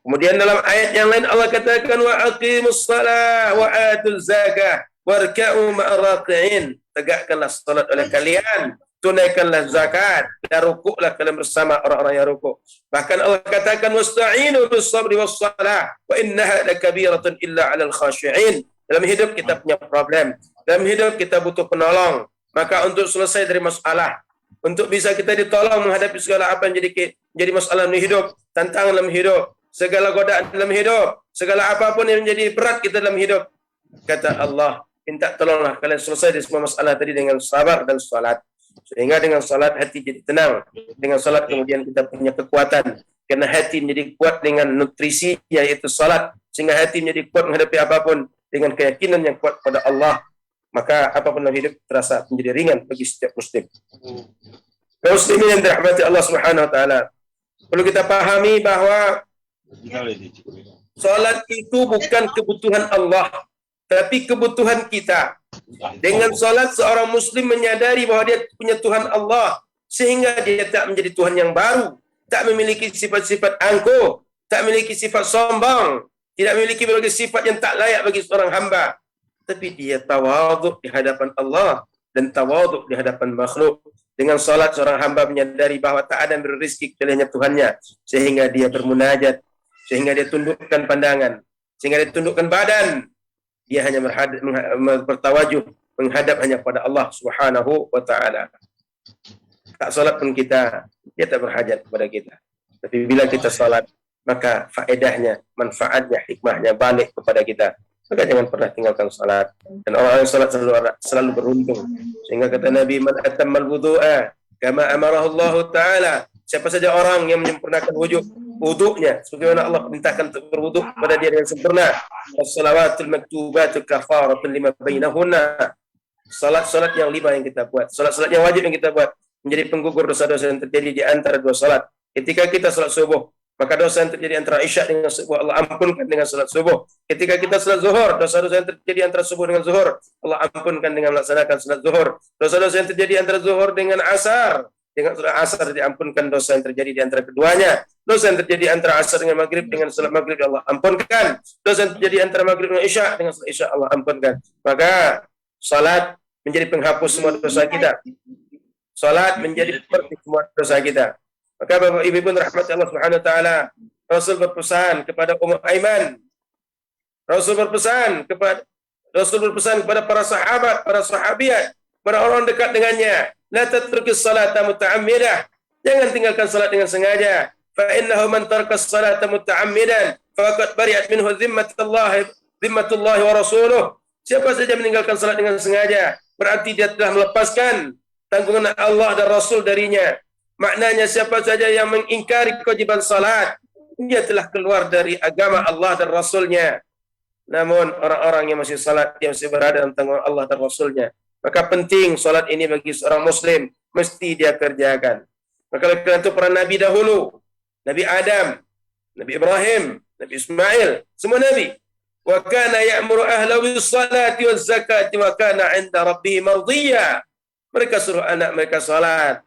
Kemudian dalam ayat yang lain Allah katakan wa aqimus shalah wa atuz zakah warka'u ma'ar raki'in. Tegakkanlah salat oleh kalian, tunaikanlah zakat, dan rukuklah kalian bersama orang-orang yang rukuk. Bahkan Allah katakan wasta'inu bis sabri was salah wa innaha lakabiratun illa 'alal khashi'in. Dalam hidup kita punya problem, dalam hidup kita butuh penolong. Maka untuk selesai dari masalah, untuk bisa kita ditolong menghadapi segala apa yang jadi masalah dalam hidup, tantangan dalam hidup, segala godaan dalam hidup, segala apapun yang menjadi berat kita dalam hidup, kata Allah, minta tolonglah kalian selesai dari semua masalah tadi dengan sabar dan salat. Sehingga dengan salat hati jadi tenang. Dengan salat kemudian kita punya kekuatan. Karena hati menjadi kuat dengan nutrisi yaitu salat. Sehingga hati menjadi kuat menghadapi apapun dengan keyakinan yang kuat pada Allah. Maka apapun dalam hidup terasa menjadi ringan bagi setiap muslim. Kaum muslimin yang dirahmati Allah Subhanahu wa taala. Perlu kita pahami bahwa salat itu bukan kebutuhan Allah, tapi kebutuhan kita. Dengan salat seorang muslim menyadari bahwa dia punya Tuhan Allah, sehingga dia tak menjadi Tuhan yang baru, tak memiliki sifat-sifat angkuh, tak memiliki sifat sombong, tidak memiliki berbagai sifat yang tak layak bagi seorang hamba. Tapi dia tawaduk di hadapan Allah dan tawaduk di hadapan makhluk. Dengan salat seorang hamba menyadari bahwa tak ada yang beri rezeki kecuali hanya Tuhannya, sehingga dia bermunajat, sehingga dia tundukkan pandangan, sehingga dia tundukkan badan. Dia hanya bertawajuh menghadap hanya pada Allah Subhanahu wa taala. Tak salat pun kita, dia tak berhajat kepada kita. Tapi bila kita salat, maka faedahnya, manfaatnya, hikmahnya balik kepada kita. Maka jangan pernah tinggalkan salat. Dan orang yang salat selalu beruntung. Sehingga kata Nabi, man atammal wudu'a kama amarahu Allah taala. Siapa saja orang yang menyempurnakan wudu'nya sebagaimana Allah perintahkan untuk berwuduk pada dia dengan sempurna. As-salawatul maktubatul kafaratun lima bainahunna. Salat-salat yang 5 yang kita buat, salat-salat yang wajib yang kita buat menjadi penggugur dosa-dosa yang terjadi di antara 2 salat. Ketika kita salat subuh, maka dosa yang terjadi antara isya dengan subuh Allah ampunkan dengan salat subuh. Ketika kita salat zuhur, dosa-dosa yang terjadi antara subuh dengan zuhur Allah ampunkan dengan melaksanakan salat zuhur. Dosa-dosa yang terjadi antara zuhur dengan asar, dengan salat asar diampunkan dosa yang terjadi di antara keduanya. Dosa yang terjadi antara asar dengan maghrib dengan salat maghrib Allah ampunkan. Dosa yang terjadi antara maghrib dengan isya dengan salat isya Allah ampunkan. Maka salat menjadi penghapus semua dosa kita. Salat menjadi seperti semua dosa kita. Maka Bapak Ibu pun rahmat Allah Subhanahu wa taala, Rasul berpesan kepada Ummu Aiman. Rasul berpesan kepada para sahabat, para sahabiat, para orang dekat dengannya, la tatrukis salata muta'ammidah. Jangan tinggalkan salat dengan sengaja. Fa innahu man taraka as-salata muta'ammidan faqad bari'at minhu dhimmatullah wa rasuluh. Siapa saja meninggalkan salat dengan sengaja, berarti dia telah melepaskan tanggungan Allah dan Rasul darinya. Maknanya siapa saja yang mengingkari kewajiban salat, dia telah keluar dari agama Allah dan Rasulnya. Namun orang-orang yang masih salat, dia masih berada dalam tanggungan Allah dan Rasulnya. Maka penting salat ini bagi seorang muslim, mesti dia kerjakan. Maka oleh kerana itu para nabi dahulu, Nabi Adam, Nabi Ibrahim, Nabi Ismail, semua nabi. Wa kana ya'muru ahlahu bis-salati waz-zakati wa kana 'inda rabbih mardiyya. Mereka suruh anak mereka salat.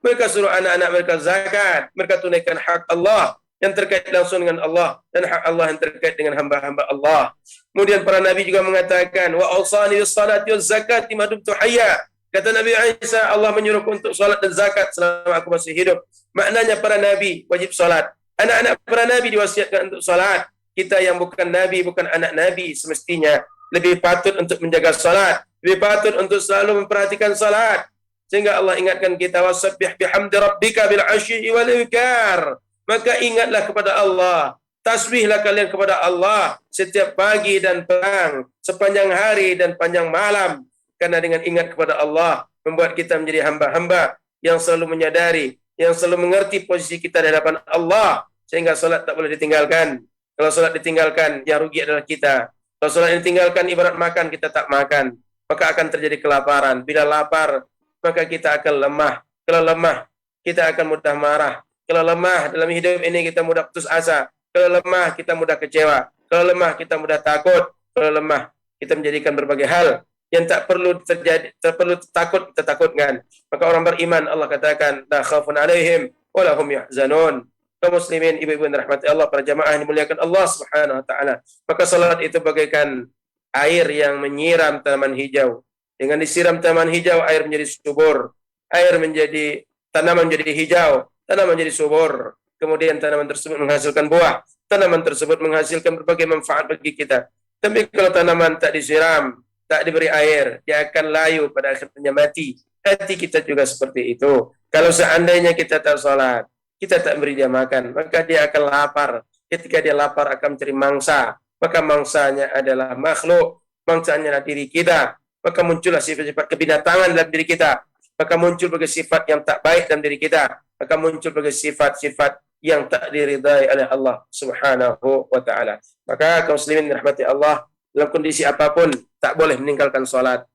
Mereka suruh anak-anak mereka zakat. Mereka tunaikan hak Allah yang terkait langsung dengan Allah dan hak Allah yang terkait dengan hamba-hamba Allah. Kemudian para nabi juga mengatakan wa awsani bis-salati waz-zakati ma dumtu hayya. Kata Nabi Isa, Allah menyuruh untuk salat dan zakat selama aku masih hidup. Maknanya para nabi wajib salat. Anak-anak para nabi diwasiatkan untuk salat. Kita yang bukan nabi, bukan anak nabi, semestinya lebih patut untuk menjaga salat, lebih patut untuk selalu memperhatikan salat. Sehingga Allah ingatkan kita, wasabbih bihamdi rabbika bil 'ashyi wal ibkar. Maka ingatlah kepada Allah, tasbihlah kalian kepada Allah setiap pagi dan petang, sepanjang hari dan panjang malam. Karena dengan ingat kepada Allah membuat kita menjadi hamba-hamba yang selalu menyadari, yang selalu mengerti posisi kita di hadapan Allah, sehingga salat tak boleh ditinggalkan. Kalau salat ditinggalkan, yang rugi adalah kita. Kalau salat ditinggalkan, ibarat makan, kita tak makan, maka akan terjadi kelaparan. Bila lapar, maka kita akan lemah. Kalau lemah, kita akan mudah marah. Kalau lemah dalam hidup ini, kita mudah putus asa. Kalau lemah, kita mudah kecewa. Kalau lemah, kita mudah takut. Kalau lemah, kita menjadikan berbagai hal yang tak perlu terjadi, tak perlu takut, kita takutkan. Maka orang beriman, Allah katakan, la khaufun alaihim wa lahum yahzanun. Kaum muslimin, ibu-ibu yang dirahmati Allah, para jamaah yang dimuliakan Allah Subhanahu wa taala. Maka salat itu bagaikan air yang menyiram tanaman hijau. Dengan disiram tanaman hijau, air menjadi subur. Air menjadi, tanaman menjadi hijau, tanaman menjadi subur. Kemudian tanaman tersebut menghasilkan buah. Tanaman tersebut menghasilkan berbagai manfaat bagi kita. Tapi kalau tanaman tak disiram, tak diberi air, dia akan layu, pada akhirnya mati. Hati kita juga seperti itu. Kalau seandainya kita tak salat, kita tak beri dia makan, maka dia akan lapar. Ketika dia lapar akan mencari mangsa, maka mangsanya adalah makhluk, mangsanya adalah diri kita. Maka muncullah sifat-sifat kebinatangan dalam diri kita. Maka muncul sebagai sifat yang tak baik dalam diri kita. Maka muncul sebagai sifat-sifat yang tak diridai oleh Allah Subhanahu wa taala. Maka kaum muslimin dirahmati Allah, dalam kondisi apapun tak boleh meninggalkan salat.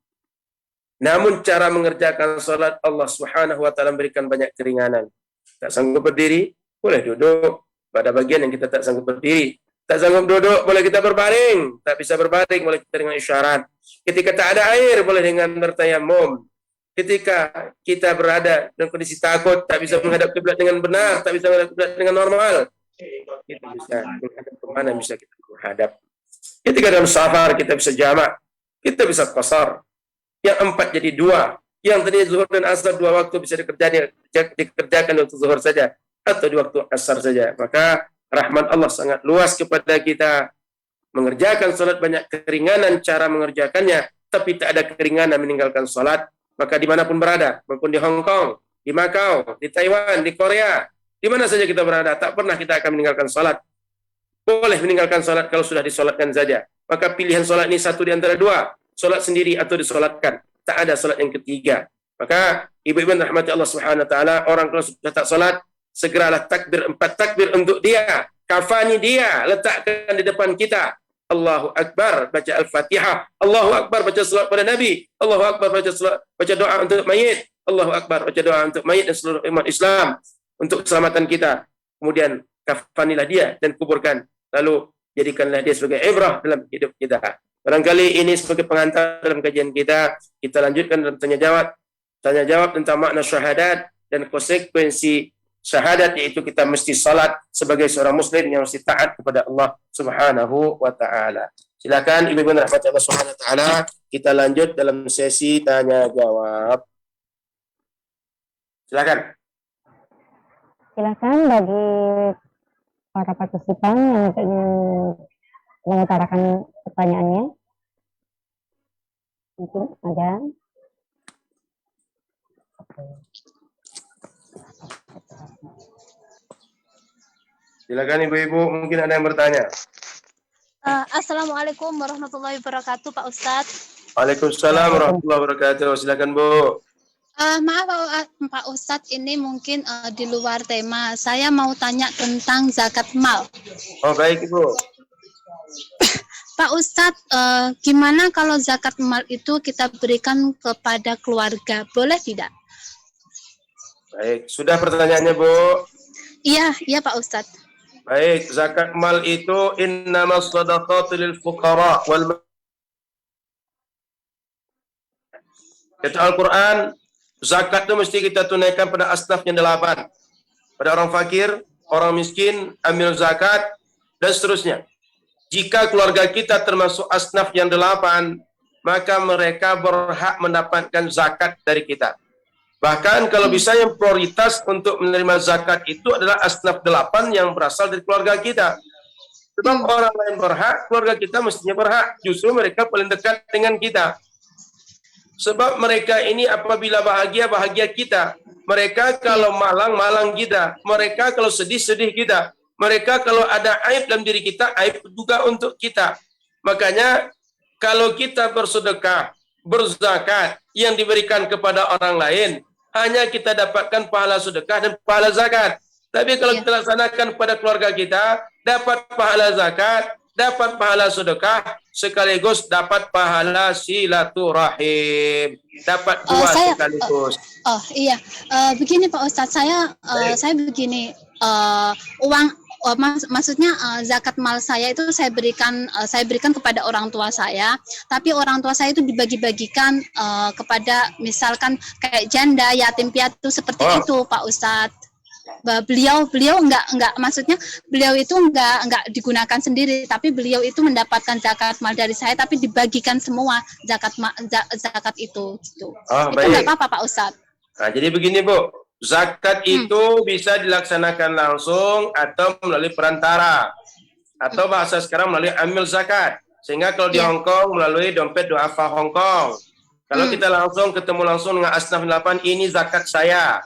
Namun cara mengerjakan salat, Allah Subhanahu wa taala memberikan banyak keringanan. Tak sanggup berdiri, boleh duduk. Pada bagian yang kita tak sanggup berdiri, tak sanggup duduk, boleh kita berbaring. Tak bisa berbaring, boleh kita dengan isyarat. Ketika tak ada air, boleh dengan bertayamum. Ketika kita berada dalam kondisi takut, tak bisa menghadap kiblat dengan benar, tak bisa menghadap kiblat dengan normal, kita bisa menghadap kemana bisa kita menghadap. Ketika dalam safar, kita bisa jamak, kita bisa qasar. Yang 4 jadi 2. Yang tadi zuhur dan asar 2 waktu bisa dikerjakan waktu zuhur saja, atau di waktu asar saja. Maka rahmat Allah sangat luas kepada kita. Mengerjakan salat banyak keringanan cara mengerjakannya, tapi tak ada keringanan meninggalkan salat. Maka dimanapun berada, maupun di Hong Kong, di Macau, di Taiwan, di Korea, di mana saja kita berada, tak pernah kita akan meninggalkan salat. Boleh meninggalkan salat kalau sudah disolatkan saja. Maka pilihan salat ini satu di antara 2, salat sendiri atau disolatkan. Tak ada salat yang ketiga. Maka ibu-ibu yang rahmati Allah Subhanahu wa taala, orang kalau sudah tak salat, segeralah takbir 4 takbir untuk dia. Kafani dia, letakkan di depan kita. Allahu Akbar, baca Al-Fatihah. Allahu Akbar, baca salat pada Nabi. Allahu Akbar, baca doa untuk mayit. Allahu Akbar, baca doa untuk mayit dan seluruh umat Islam untuk keselamatan kita. Kemudian kafanilah dia dan kuburkan. Lalu jadikanlah dia sebagai ibrah dalam hidup kita. Barangkali ini sebagai pengantar dalam kajian kita. Kita lanjutkan dalam tanya jawab tentang makna syahadat dan konsekuensi syahadat, yaitu kita mesti salat sebagai seorang muslim yang mesti taat kepada Allah Subhanahu wa taala. Silakan ibu-ibu rahmat Allah Subhanahu wa taala, kita lanjut dalam sesi tanya jawab. Silakan. Silakan bagi para partisipan yang ingin mengutarakan pertanyaannya. Mungkin ada. Silakan ibu-ibu, mungkin ada yang bertanya. Assalamualaikum warahmatullahi wabarakatuh, Pak Ustadz. Waalaikumsalam warahmatullahi wabarakatuh. Silakan Bu. Maaf Pak Ustadz, ini mungkin di luar tema. Saya mau tanya tentang zakat mal. Oh baik Ibu. Pak Ustadz, gimana kalau zakat mal itu kita berikan kepada keluarga, boleh tidak? Baik, sudah pertanyaannya Bu? Iya Pak Ustadz. Baik, zakat mal itu innamas shadaqatu lil fuqara wal. Kata Al-Quran, zakat itu mesti kita tunaikan pada asnaf yang 8. Pada orang fakir, orang miskin, amil zakat, dan seterusnya. Jika keluarga kita termasuk asnaf yang 8, maka mereka berhak mendapatkan zakat dari kita. Bahkan kalau bisa yang prioritas untuk menerima zakat itu adalah asnaf 8 yang berasal dari keluarga kita. Sebab orang lain berhak, keluarga kita mestinya berhak. Justru mereka paling dekat dengan kita. Sebab mereka ini apabila bahagia, bahagia kita. Mereka kalau malang, malang kita. Mereka kalau sedih, sedih kita. Mereka kalau ada aib dalam diri kita, aib juga untuk kita. Makanya kalau kita bersedekah, berzakat yang diberikan kepada orang lain, hanya kita dapatkan pahala sedekah dan pahala zakat. Tapi kalau kita laksanakan pada keluarga kita, dapat pahala zakat, dapat pahala sedekah, sekaligus dapat pahala silaturahim. Dapat dua sekaligus. Begini Pak Ustadz, saya begini, maksudnya zakat mal saya itu saya berikan kepada orang tua saya, tapi orang tua saya itu dibagi-bagikan kepada misalkan kayak janda, yatim piatu seperti itu Pak Ustadz. Beliau enggak maksudnya beliau itu enggak digunakan sendiri, tapi beliau itu mendapatkan zakat mal dari saya, tapi dibagikan semua zakat itu gitu. Itu enggak apa-apa Pak Ustadz. Nah, jadi begini Bu, zakat itu bisa dilaksanakan langsung atau melalui perantara, atau bahasa sekarang melalui amil zakat. Sehingga kalau di Hong Kong melalui dompet duafa Hong Kong. Kalau kita langsung ketemu langsung dengan asnaf 8, ini zakat saya.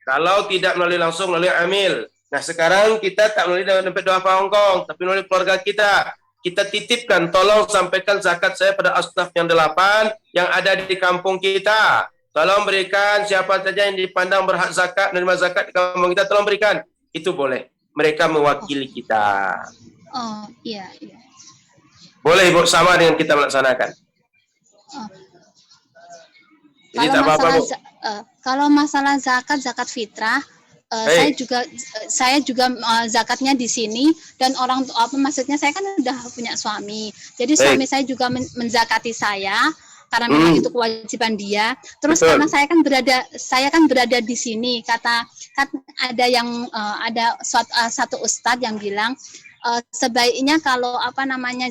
Kalau tidak melalui langsung melalui amil. Nah sekarang kita tak melalui dompet duafa Hong Kong, tapi melalui keluarga kita. Kita titipkan, tolong sampaikan zakat saya pada asnaf yang 8 yang ada di kampung kita. Tolong berikan siapa saja yang dipandang berhak zakat, menerima zakat di kampung kita, tolong berikan. Itu boleh. Mereka mewakili kita. Oh, iya. Boleh Bu, sama dengan kita melaksanakan. Jadi tak apa-apa Bu. Kalau masalah zakat fitrah, saya juga zakatnya di sini, dan orang maksudnya saya kan udah punya suami, jadi suami saya juga menzakati saya karena memang itu kewajiban dia. Terus karena saya kan berada di sini, kan ada satu ustadz yang bilang sebaiknya kalau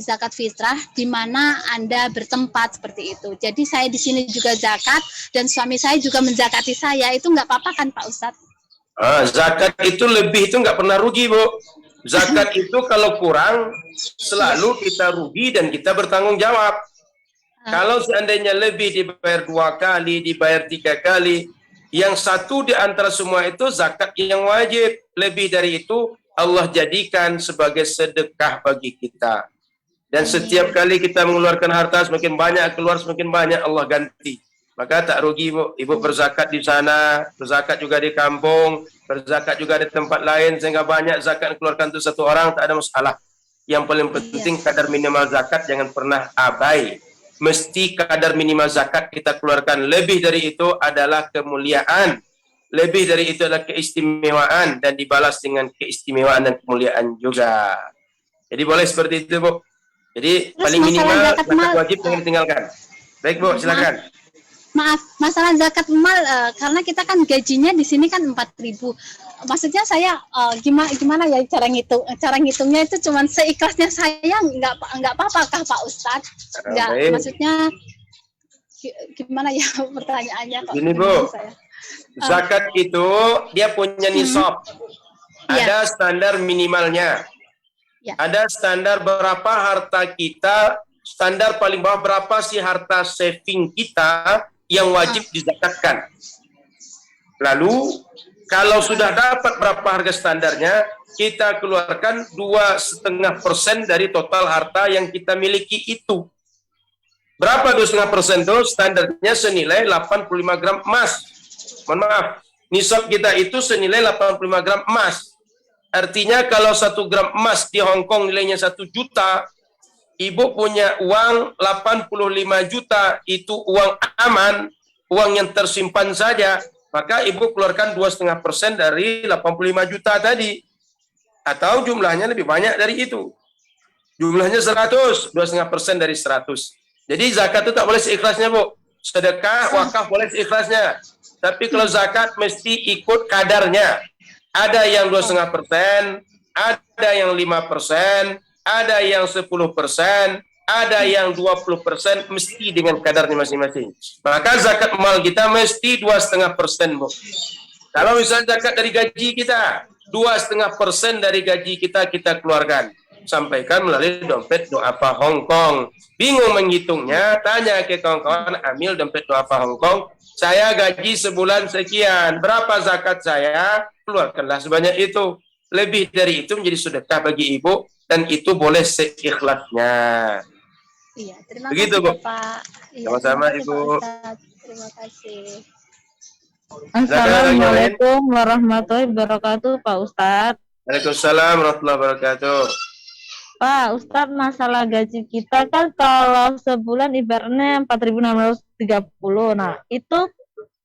zakat fitrah di mana Anda bertempat seperti itu. Jadi saya di sini juga zakat dan suami saya juga menzakati saya, itu nggak apa-apa kan Pak Ustadz? Zakat itu lebih itu nggak pernah rugi Bu. Zakat itu kalau kurang selalu kita rugi dan kita bertanggung jawab. Kalau seandainya lebih dibayar 2 kali, dibayar 3 kali, yang satu di antara semua itu zakat yang wajib. Lebih dari itu Allah jadikan sebagai sedekah bagi kita. Dan setiap kali kita mengeluarkan harta, semakin banyak keluar, semakin banyak Allah ganti. Maka tak rugi Bu. Ibu berzakat di sana, berzakat juga di kampung, berzakat juga di tempat lain, sehingga banyak zakat yang keluarkan untuk satu orang, tak ada masalah. Yang paling penting kadar minimal zakat jangan pernah abai. Mesti kadar minimal zakat kita keluarkan. Lebih dari itu adalah kemuliaan. Lebih dari itu adalah keistimewaan, dan dibalas dengan keistimewaan dan kemuliaan juga. Jadi boleh seperti itu Bu. Jadi paling minimal zakat wajib jangan ditinggalkan. Baik Bu, silakan. Maaf, masalah zakat mal, karena kita kan gajinya di sini kan 4.000. Maksudnya saya gimana ya cara ngitungnya itu cuman seikhlasnya saya, nggak apa-apa kah Pak Ustadz? Maksudnya gimana ya pertanyaannya kok? Ini Bu, zakat itu dia punya nisab. Ada standar minimalnya. Ada standar berapa harta kita, standar paling bawah berapa sih harta saving kita yang wajib dizakatkan. Lalu kalau sudah dapat berapa harga standarnya, kita keluarkan 2,5% dari total harta yang kita miliki itu. Berapa 2,5% itu? Standarnya senilai 85 gram emas. Mohon maaf, nisab kita itu senilai 85 gram emas. Artinya kalau 1 gram emas di Hong Kong nilainya 1 juta, Ibu punya uang 85 juta, itu uang aman, uang yang tersimpan saja, maka Ibu keluarkan 2,5% dari 85 juta tadi. Atau jumlahnya lebih banyak dari itu. Jumlahnya 100, 2,5% dari 100. Jadi zakat itu tak boleh seikhlasnya Bu. Sedekah, wakaf boleh seikhlasnya. Tapi kalau zakat mesti ikut kadarnya. Ada yang 2,5%, ada yang 5%, ada yang 10%, Ada yang 20% mesti dengan kadarnya masing-masing. Maka zakat mal kita mesti 2,5%, Bu. Kalau misalnya zakat dari gaji kita, 2,5% dari gaji kita keluarkan. Sampaikan melalui dompet Du'afa Hong Kong. Bingung menghitungnya, tanya ke kawan-kawan amil dompet Du'afa Hong Kong. Saya gaji sebulan sekian, berapa zakat saya? Keluarkanlah sebanyak itu. Lebih dari itu menjadi sedekah bagi ibu, dan itu boleh seikhlasnya. Iya, terima Begitu, kasih Bu. Bapak. Iya, Sama-sama, terima kasih, Ibu. Pak Ustadz. Terima kasih. Assalamualaikum warahmatullahi wabarakatuh, Pak Ustadz. Waalaikumsalam warahmatullahi wabarakatuh. Pak Ustadz, masalah gaji kita kan kalau sebulan ibaratnya 4.630. Nah, itu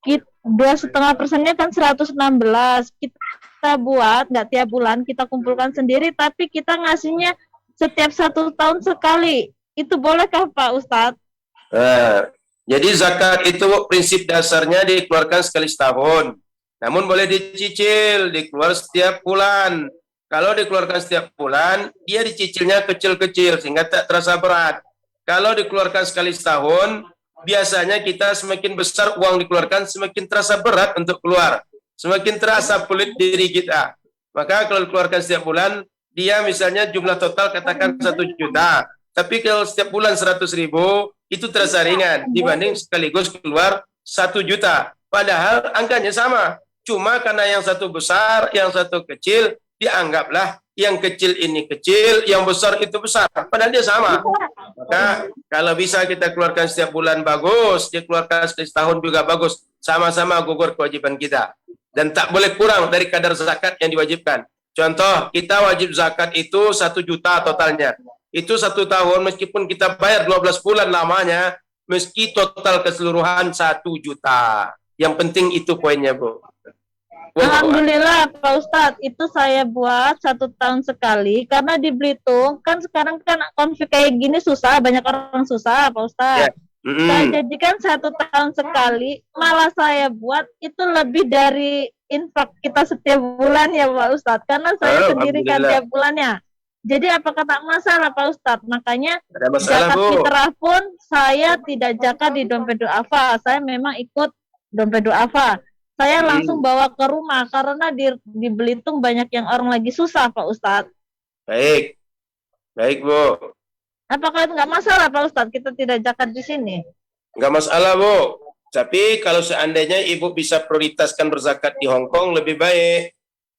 2,5%-nya kan 116. Kita buat nggak tiap bulan, kita kumpulkan sendiri, tapi kita ngasihnya setiap 1 tahun sekali. Itu bolehkah Pak Ustadz? Jadi zakat itu prinsip dasarnya dikeluarkan sekali setahun. Namun boleh dicicil, dikeluar setiap bulan. Kalau dikeluarkan setiap bulan, dia dicicilnya kecil-kecil sehingga tak terasa berat. Kalau dikeluarkan sekali setahun, biasanya kita semakin besar uang dikeluarkan, semakin terasa berat untuk keluar. Semakin terasa pelit diri kita. Maka kalau dikeluarkan setiap bulan, dia misalnya jumlah total katakan 1 juta. Tapi kalau setiap bulan 100.000, itu terasa ringan dibanding sekaligus keluar 1 juta. Padahal angkanya sama. Cuma karena yang satu besar, yang satu kecil, dianggaplah yang kecil ini kecil, yang besar itu besar. Padahal dia sama. Maka kalau bisa kita keluarkan setiap bulan bagus, dikeluarkan setiap tahun juga bagus. Sama-sama gugur kewajiban kita. Dan tak boleh kurang dari kadar zakat yang diwajibkan. Contoh, kita wajib zakat itu 1 juta totalnya. Itu 1 tahun, meskipun kita bayar 12 bulan lamanya, meski total keseluruhan 1 juta. Yang penting itu poinnya, Bu. Alhamdulillah Pak Ustadz, itu saya buat 1 tahun sekali, karena di Belitung, kan sekarang kan konflik kayak gini susah, banyak orang susah Pak Ustadz. Saya jadikan 1 tahun sekali, malah saya buat itu lebih dari infak kita setiap bulan ya Pak Ustadz, karena saya sendiri kan tiap bulannya. Jadi apakah tak masalah Pak Ustadz? Makanya zakat fitrah pun saya tidak zakat di dompet du'afa. Saya memang ikut dompet du'afa. Saya langsung bawa ke rumah karena di Belitung banyak yang orang lagi susah Pak Ustadz. Baik. Baik, Bu. Apakah itu nggak masalah Pak Ustadz? Kita tidak zakat di sini. Nggak masalah, Bu. Tapi kalau seandainya Ibu bisa prioritaskan berzakat di Hong Kong lebih baik.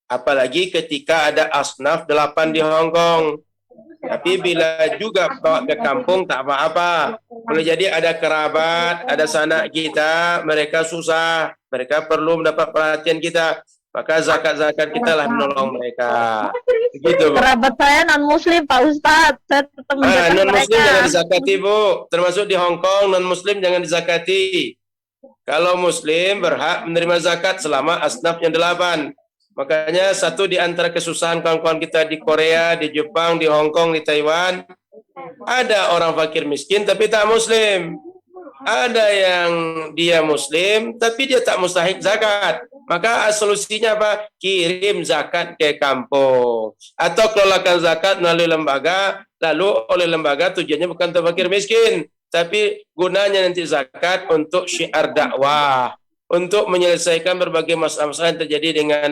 Apalagi ketika ada asnaf 8 di Hong Kong. Tapi bila juga bawa ke kampung tak apa-apa. Boleh jadi ada kerabat, ada sanak kita, mereka susah, mereka perlu mendapat perhatian kita. Maka zakat-zakat kita lah menolong mereka. Begitu, Bu. Kerabat saya non-muslim Pak Ustadz. Saya tetap menjaga non-muslim mereka. jangan dizakati, Bu. Termasuk di Hong Kong, non-muslim jangan dizakati. Kalau muslim berhak menerima zakat selama asnafnya 8. Makanya satu di antara kesusahan kawan-kawan kita di Korea, di Jepang, di Hong Kong, di Taiwan, ada orang fakir miskin tapi tak muslim. Ada yang dia muslim tapi dia tak mustahik zakat. Maka solusinya apa? Kirim zakat ke kampung. Atau kelolakan zakat melalui lembaga, lalu oleh lembaga tujuannya bukan untuk fakir miskin, tapi gunanya nanti zakat untuk syiar dakwah, untuk menyelesaikan berbagai masalah-masalah yang terjadi dengan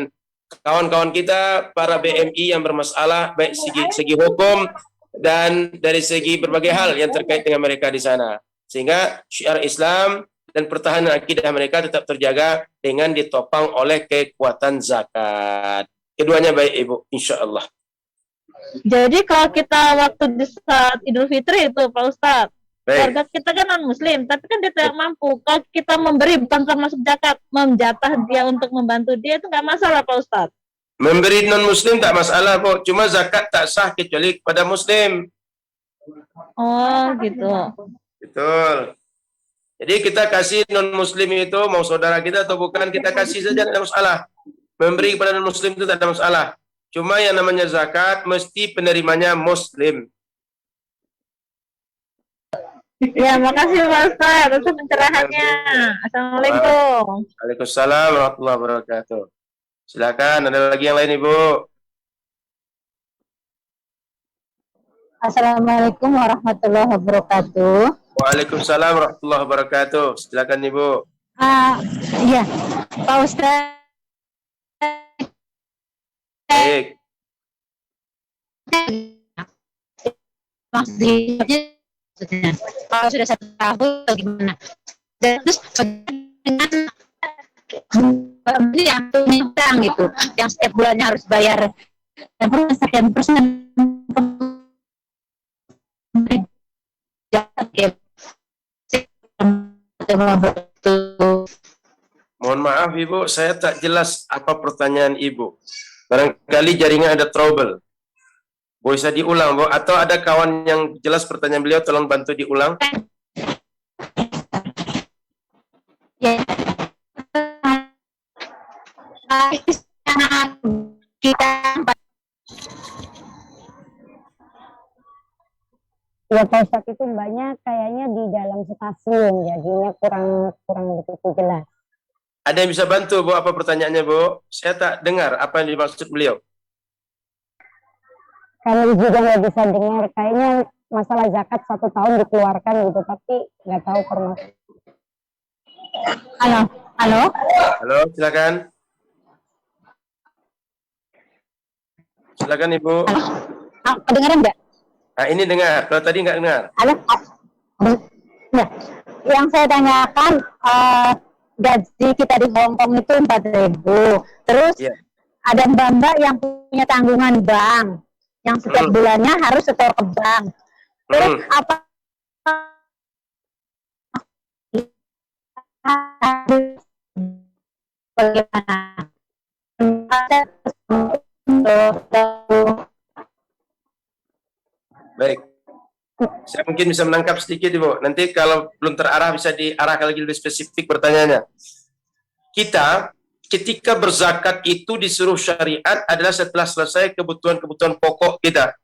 kawan-kawan kita, para BMI yang bermasalah, baik segi hukum dan dari segi berbagai hal yang terkait dengan mereka di sana. Sehingga syiar Islam dan pertahanan akidah mereka tetap terjaga dengan ditopang oleh kekuatan zakat. Keduanya baik, Ibu, insya Allah. Jadi kalau kita waktu di saat Idul Fitri itu Pak Ustadz, keluarga kita kan non-muslim, tapi kan dia tidak mampu. Kalau kita memberi bukan termasuk zakat, menjatah dia untuk membantu dia, itu nggak masalah Pak Ustadz. Memberi non-muslim tak masalah, kok. Cuma zakat tak sah kecuali kepada muslim. Oh, gitu. Betul. Jadi kita kasih non-muslim itu, mau saudara kita atau bukan, kita kasih saja, tidak ada masalah. Memberi kepada non-muslim itu tak ada masalah. Cuma yang namanya zakat, mesti penerimanya muslim. Ya, makasih Pak Ustadz atas pencerahannya. Assalamualaikum. Waalaikumsalam warahmatullahi wabarakatuh. Silakan, ada lagi yang lain, Ibu? Assalamualaikum warahmatullahi wabarakatuh. Waalaikumsalam warahmatullahi wabarakatuh. Silakan Ibu. Iya, Pak Ustadz. Baik. Maksudnya, kalau sudah 1 tahun bagaimana? Dan terus dengan ini yang utang gitu, yang setiap bulannya harus bayar sekian persen. Mohon maaf Ibu, saya tak jelas apa pertanyaan Ibu. Barangkali jaringan ada trouble. Bisa diulang, Bu? Atau ada kawan yang jelas pertanyaan beliau, tolong bantu diulang. Ya. Kita Ya Pak Ustadz, itu banyak kayaknya di dalam stasiun, jadinya kurang begitu jelas. Ada yang bisa bantu, Bu? Apa pertanyaannya, Bu? Saya tak dengar apa yang dimaksud beliau. Kami juga nggak bisa dengar, kayaknya masalah zakat 1 tahun dikeluarkan gitu, tapi nggak tahu permasalahan. halo. Halo, silakan. Silakan Ibu. Kedengaran nggak? Nah, ini dengar. Kalau tadi nggak dengar. Halo. Nah, yang saya tanyakan gaji kita di Hongkong itu 4.000. Terus ada mbak-mbak yang punya tanggungan bank, yang setiap bulannya harus setor ke bank. Terus apa? Bagaimana? Baik. Saya mungkin bisa menangkap sedikit, Ibu. Nanti kalau belum terarah bisa diarahkan lagi lebih spesifik pertanyaannya. Kita ketika berzakat itu disuruh syariat adalah setelah selesai kebutuhan-kebutuhan pokok kita.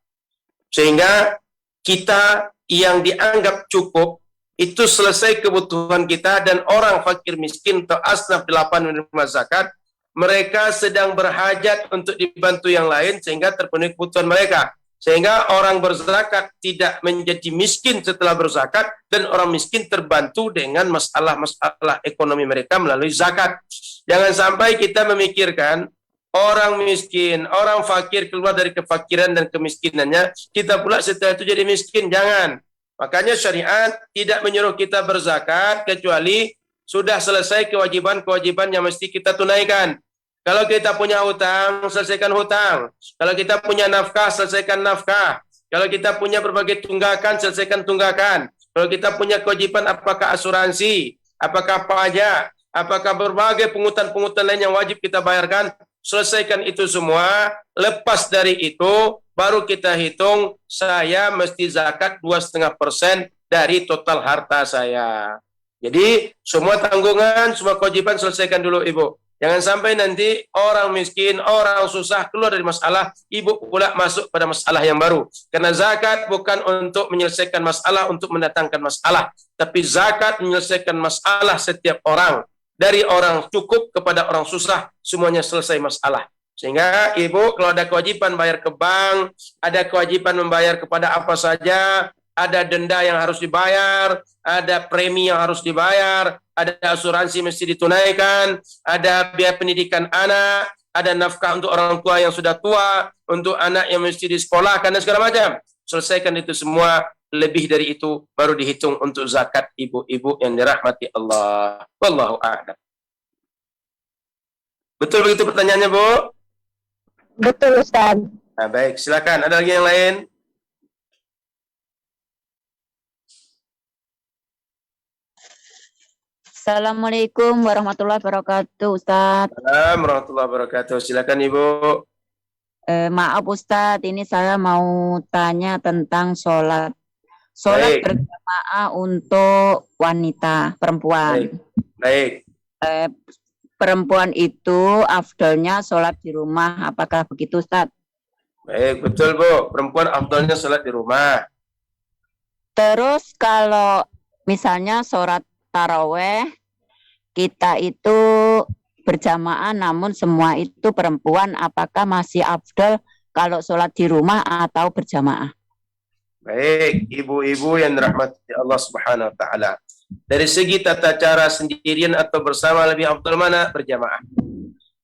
Sehingga kita yang dianggap cukup itu selesai kebutuhan kita, dan orang fakir miskin atau asnaf 8 menerima zakat, mereka sedang berhajat untuk dibantu yang lain sehingga terpenuhi kebutuhan mereka. Sehingga orang berzakat tidak menjadi miskin setelah berzakat, dan orang miskin terbantu dengan masalah-masalah ekonomi mereka melalui zakat. Jangan sampai kita memikirkan orang miskin, orang fakir keluar dari kefakiran dan kemiskinannya, kita pula setelah itu jadi miskin. Jangan. Makanya syariat tidak menyuruh kita berzakat kecuali sudah selesai kewajiban-kewajiban yang mesti kita tunaikan. Kalau kita punya hutang, selesaikan hutang. Kalau kita punya nafkah, selesaikan nafkah. Kalau kita punya berbagai tunggakan, selesaikan tunggakan. Kalau kita punya kewajiban, apakah asuransi, apakah pajak, apakah berbagai pungutan-pungutan lain yang wajib kita bayarkan, selesaikan itu semua. Lepas dari itu, baru kita hitung, saya mesti zakat 2,5% dari total harta saya. Jadi, semua tanggungan, semua kewajiban selesaikan dulu, Ibu. Jangan sampai nanti orang miskin, orang susah keluar dari masalah, Ibu pula masuk pada masalah yang baru. Karena zakat bukan untuk menyelesaikan masalah, untuk mendatangkan masalah. Tapi zakat menyelesaikan masalah setiap orang. Dari orang cukup kepada orang susah, semuanya selesai masalah. Sehingga Ibu kalau ada kewajiban bayar ke bank, ada kewajiban membayar kepada apa saja, ada denda yang harus dibayar, ada premi yang harus dibayar, ada asuransi mesti ditunaikan, ada biaya pendidikan anak, ada nafkah untuk orang tua yang sudah tua, untuk anak yang mesti disekolahkan dan segala macam. Selesaikan itu semua, lebih dari itu baru dihitung untuk zakat ibu-ibu yang dirahmati Allah. Wallahu a'lam. Betul begitu pertanyaannya, Bu? Betul, Ustaz. Nah, baik, silakan. Ada lagi yang lain? Assalamualaikum warahmatullahi wabarakatuh, Ustaz. Assalamualaikum warahmatullahi wabarakatuh. Silakan Ibu. Maaf Ustadz, ini saya mau tanya tentang sholat. Sholat berjamaah untuk wanita, perempuan. Baik. Perempuan itu afdalnya sholat di rumah, apakah begitu Ustadz? Baik, betul Bu. Perempuan afdalnya sholat di rumah. Terus kalau misalnya sholat taraweh, kita itu berjamaah namun semua itu perempuan, apakah masih afdal kalau sholat di rumah atau berjamaah? Baik, ibu-ibu yang dirahmati Allah Subhanahu wa taala. Dari segi tata cara sendirian atau bersama lebih afdal mana? Berjamaah.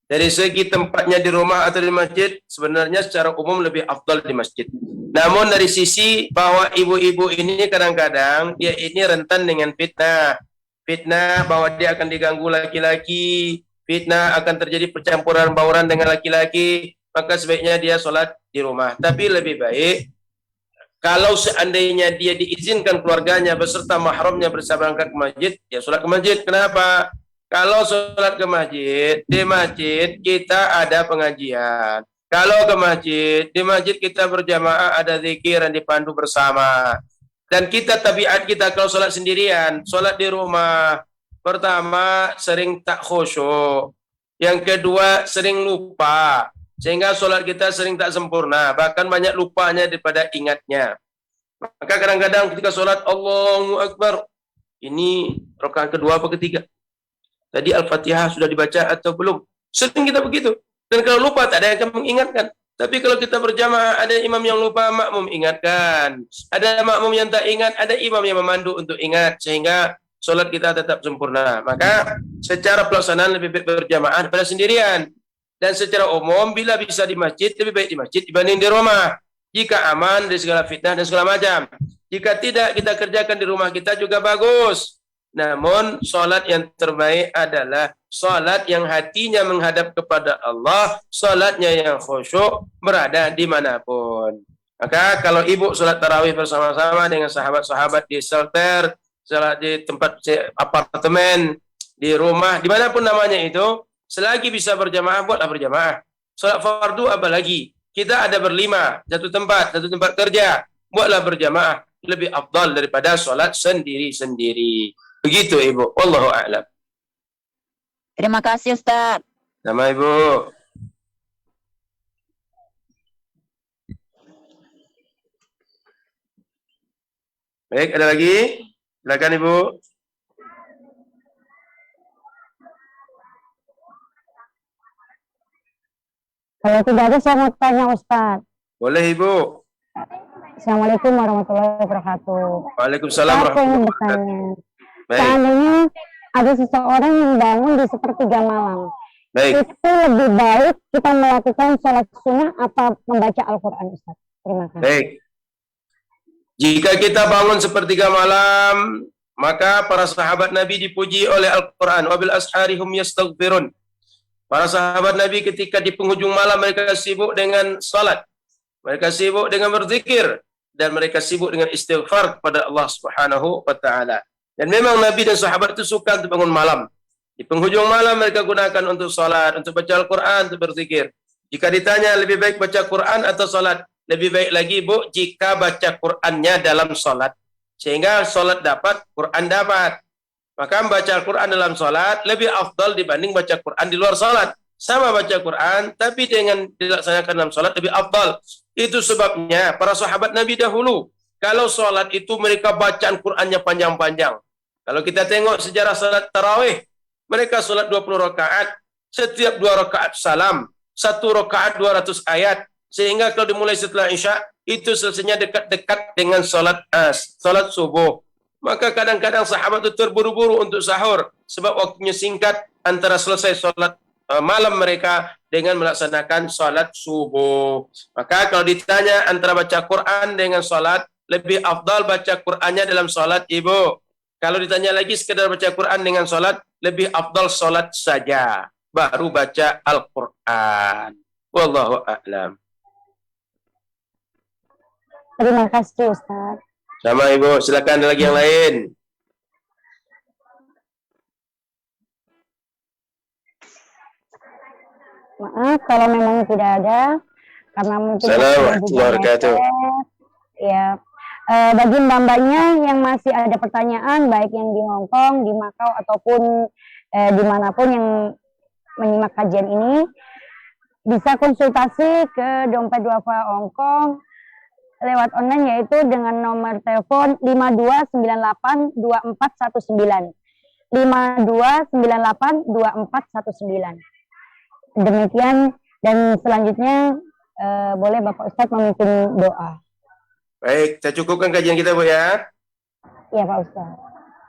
Dari segi tempatnya di rumah atau di masjid, sebenarnya secara umum lebih afdal di masjid. Namun dari sisi bahwa ibu-ibu ini kadang-kadang dia ini rentan dengan fitnah. Fitnah bahwa dia akan diganggu laki-laki, fitnah akan terjadi percampuran bauran dengan laki-laki, maka sebaiknya dia sholat di rumah. Tapi lebih baik kalau seandainya dia diizinkan keluarganya beserta mahramnya bersama berangkat ke masjid, ya sholat ke masjid. Kenapa? Kalau sholat ke masjid, di masjid kita ada pengajian. Kalau ke masjid, di masjid kita berjamaah ada zikir dan dipandu bersama. Dan kita tabiat kita kalau sholat sendirian, sholat di rumah. Pertama, sering tak khusyuk. Yang kedua, sering lupa. Sehingga sholat kita sering tak sempurna. Bahkan banyak lupanya daripada ingatnya. Maka kadang-kadang ketika sholat, Allahu Akbar. Ini rakaat kedua apa ketiga? Tadi Al-Fatihah sudah dibaca atau belum? Sering kita begitu. Dan kalau lupa, tak ada yang akan mengingatkan. Tapi kalau kita berjamaah, ada imam yang lupa, makmum ingatkan. Ada makmum yang tak ingat, ada imam yang memandu untuk ingat. Sehingga sholat kita tetap sempurna. Maka secara pelaksanaan lebih baik berjamaah daripada sendirian. Dan secara umum, bila bisa di masjid, lebih baik di masjid dibanding di rumah. Jika aman dari segala fitnah dan segala macam. Jika tidak, kita kerjakan di rumah kita juga bagus. Namun, sholat yang terbaik adalah sholat yang hatinya menghadap kepada Allah, sholatnya yang khusyuk, berada dimanapun. Maka kalau ibu sholat tarawih bersama-sama dengan sahabat-sahabat di shelter, sholat di tempat apartemen, di rumah, dimanapun namanya itu, selagi bisa berjamaah, buatlah berjamaah. Sholat fardu apalagi. Kita ada berlima, satu tempat kerja. Buatlah berjamaah. Lebih afdal daripada sholat sendiri-sendiri. Begitu Ibu. Wallahu a'lam. Terima kasih Ustaz. Sama Ibu. Baik, ada lagi? Silakan Ibu. Kalau tidak ada, saya mau tanya Ustaz. Boleh Ibu. Assalamualaikum warahmatullahi wabarakatuh. Waalaikumsalam Aku ingin warahmatullahi bertanya. wabarakatuh. Baik. Seandainya ada seseorang yang bangun di sepertiga malam, Baik. itu lebih baik kita melakukan sholat sunnah atau membaca Al-Quran, Ustaz? Terima kasih. Baik. Jika kita bangun sepertiga malam, maka para sahabat Nabi dipuji oleh Al-Quran. Wabil asharihum yastaghfirun. Para sahabat Nabi ketika di penghujung malam mereka sibuk dengan salat. Mereka sibuk dengan berzikir. Dan mereka sibuk dengan istighfar kepada Allah Subhanahu wa ta'ala. Dan memang Nabi dan sahabat itu suka untuk bangun malam. Di penghujung malam mereka gunakan untuk salat, untuk baca Al-Quran, untuk berzikir. Jika ditanya lebih baik baca Quran atau salat, lebih baik lagi Bu, jika baca Qurannya dalam salat. Sehingga salat dapat, Quran dapat. Maka membaca Al-Quran dalam salat lebih afdal dibanding baca Quran di luar salat. Sama baca Quran, tapi dengan dilaksanakan dalam salat lebih afdal. Itu sebabnya para sahabat Nabi dahulu, kalau salat itu mereka bacaan Qurannya panjang-panjang. Kalau kita tengok sejarah salat tarawih, mereka salat 20 rakaat, setiap 2 rakaat salam, 1 rakaat 200 ayat, sehingga kalau dimulai setelah Isya, itu selesainya dekat-dekat dengan salat subuh. Maka kadang-kadang sahabat itu terburu-buru untuk sahur, sebab waktunya singkat antara selesai salat malam mereka dengan melaksanakan salat subuh. Maka kalau ditanya antara baca Quran dengan salat, lebih afdal baca Qurannya dalam salat Ibu. Kalau ditanya lagi sekedar baca Quran dengan salat, lebih afdal salat saja, baru baca Al-Quran. Wallahu a'lam. Terima kasih Ustaz. Sama Ibu, silakan ada lagi yang lain. Maaf kalau memang tidak ada, karena mungkin Assalamualaikum. Ya, bagi mbak-mbaknya yang masih ada pertanyaan, baik yang di Hong Kong, di Makau ataupun dimanapun yang menyimak kajian ini, bisa konsultasi ke Dompet Duafa Hong Kong lewat online, yaitu dengan nomor telepon 52982419. 52982419. Demikian, dan selanjutnya boleh Bapak Ustadz memimpin doa. Baik, kita cukupkan kajian kita Bu ya. Iya Pak Ustadz.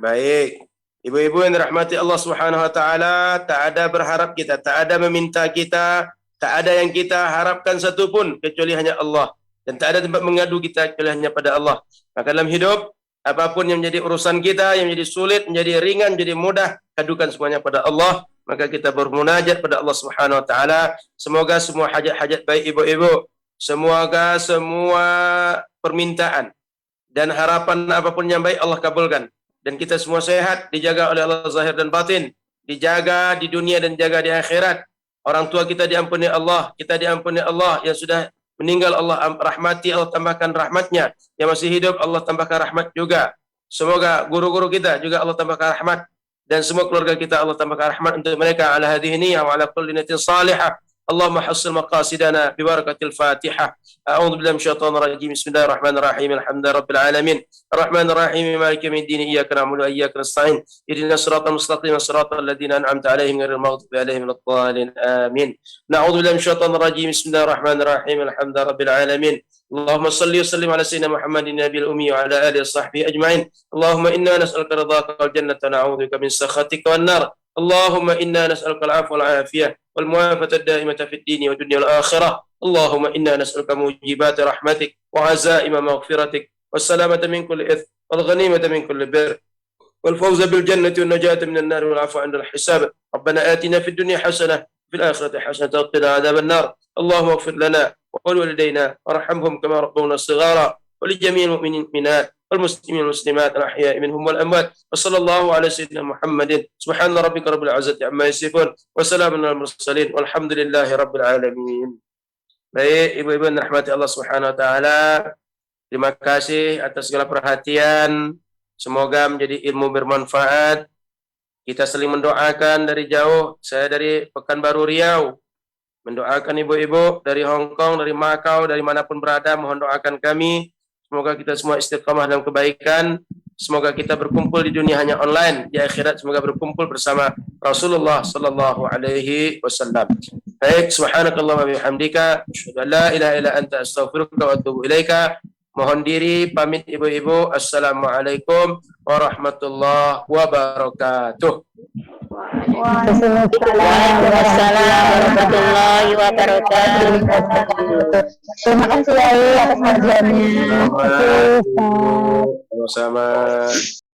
Baik. Ibu-ibu yang dirahmati Allah Subhanahu wa taala, tak ada berharap kita, tak ada meminta kita, tak ada yang kita harapkan satupun kecuali hanya Allah, dan tak ada tempat mengadu kita kecuali hanya pada Allah. Maka dalam hidup, apapun yang menjadi urusan kita, yang menjadi sulit, menjadi ringan, menjadi mudah, adukan semuanya pada Allah. Maka kita bermunajat pada Allah Subhanahu wa taala. Semoga semua hajat-hajat baik ibu-ibu, semoga semua permintaan dan harapan apapun yang baik Allah kabulkan. Dan kita semua sehat, dijaga oleh Allah zahir dan batin, dijaga di dunia dan jaga di akhirat. Orang tua kita diampuni Allah, kita diampuni Allah. Yang sudah meninggal Allah rahmati, Allah tambahkan rahmatnya. Yang masih hidup Allah tambahkan rahmat juga. Semoga guru-guru kita juga Allah tambahkan rahmat, dan semua keluarga kita Allah tambahkan rahmat untuk mereka ala hadhihi niyyah wa ala kulli niyatin salihah. اللهم حصل مقاصدنا ببركة الفاتحة. أعوذ بالله من الشيطان الرجيم. بسم الله الرحمن الرحيم. الحمد لله رب العالمين الرحمن الرحيم مالك يوم الدين إياك نعبد وإياك نستعين اهدنا الصراط المستقيم صراط الذين أنعمت عليهم غير المغضوب عليهم ولا الضالين آمين. نعوذ بالله من الشيطان الرجيم. بسم الله الرحمن الرحيم. الحمد لله رب العالمين. اللهم صل وسلم على سيدنا محمد النبي الأمي وعلى آله وصحبه أجمعين. اللهم إنا نسألك رضاك والجنة ونعوذ بك من سخطك والنار. اللهم إنا نسألك العفو والعافية والمعافاة الدائمة في الدين والدنيا والآخرة. اللهم إنا نسألك موجبات رحمتك وعزائم مغفرتك والسلامة من كل إثم والغنيمة من كل بر والفوز بالجنة والنجاة من النار والعفو عند الحساب. ربنا آتنا في الدنيا حسنة وفي الآخرة حسنة وقنا عذاب النار. اللهم اغفر لنا ولوالدينا وارحمهم كما ربونا صغارا ولجميع المؤمنين والمؤمنات والمسلمين والمسلمات الأحياء منهم والأموات. وصلى الله على سيدنا محمد. سبحان ربك رب العزة عما يصفون وسلام على المرسلين والحمد لله رب العالمين. Baik, ibu-ibu yang dirahmati Allah Subhanahu wa taala, terima kasih atas segala perhatian. Semoga menjadi ilmu bermanfaat. Kita saling mendoakan dari jauh. Saya dari Pekanbaru Riau, mendoakan ibu-ibu dari Hong Kong, dari Macau, dari manapun berada, mohon doakan kami. Semoga kita semua istiqamah dalam kebaikan. Semoga kita berkumpul di dunia hanya online, di akhirat semoga berkumpul bersama Rasulullah sallallahu alaihi wasallam. Baik, subhanakallahumma wa bihamdika, asyhadu an la ilaha illa anta, astaghfiruka wa atubu ilaika. Mohon diri pamit ibu-ibu. Assalamualaikum warahmatullahi wabarakatuh. Waalaikumsalam warahmatullahi wabarakatuh. Terima kasih atas kajiannya. Sama-sama.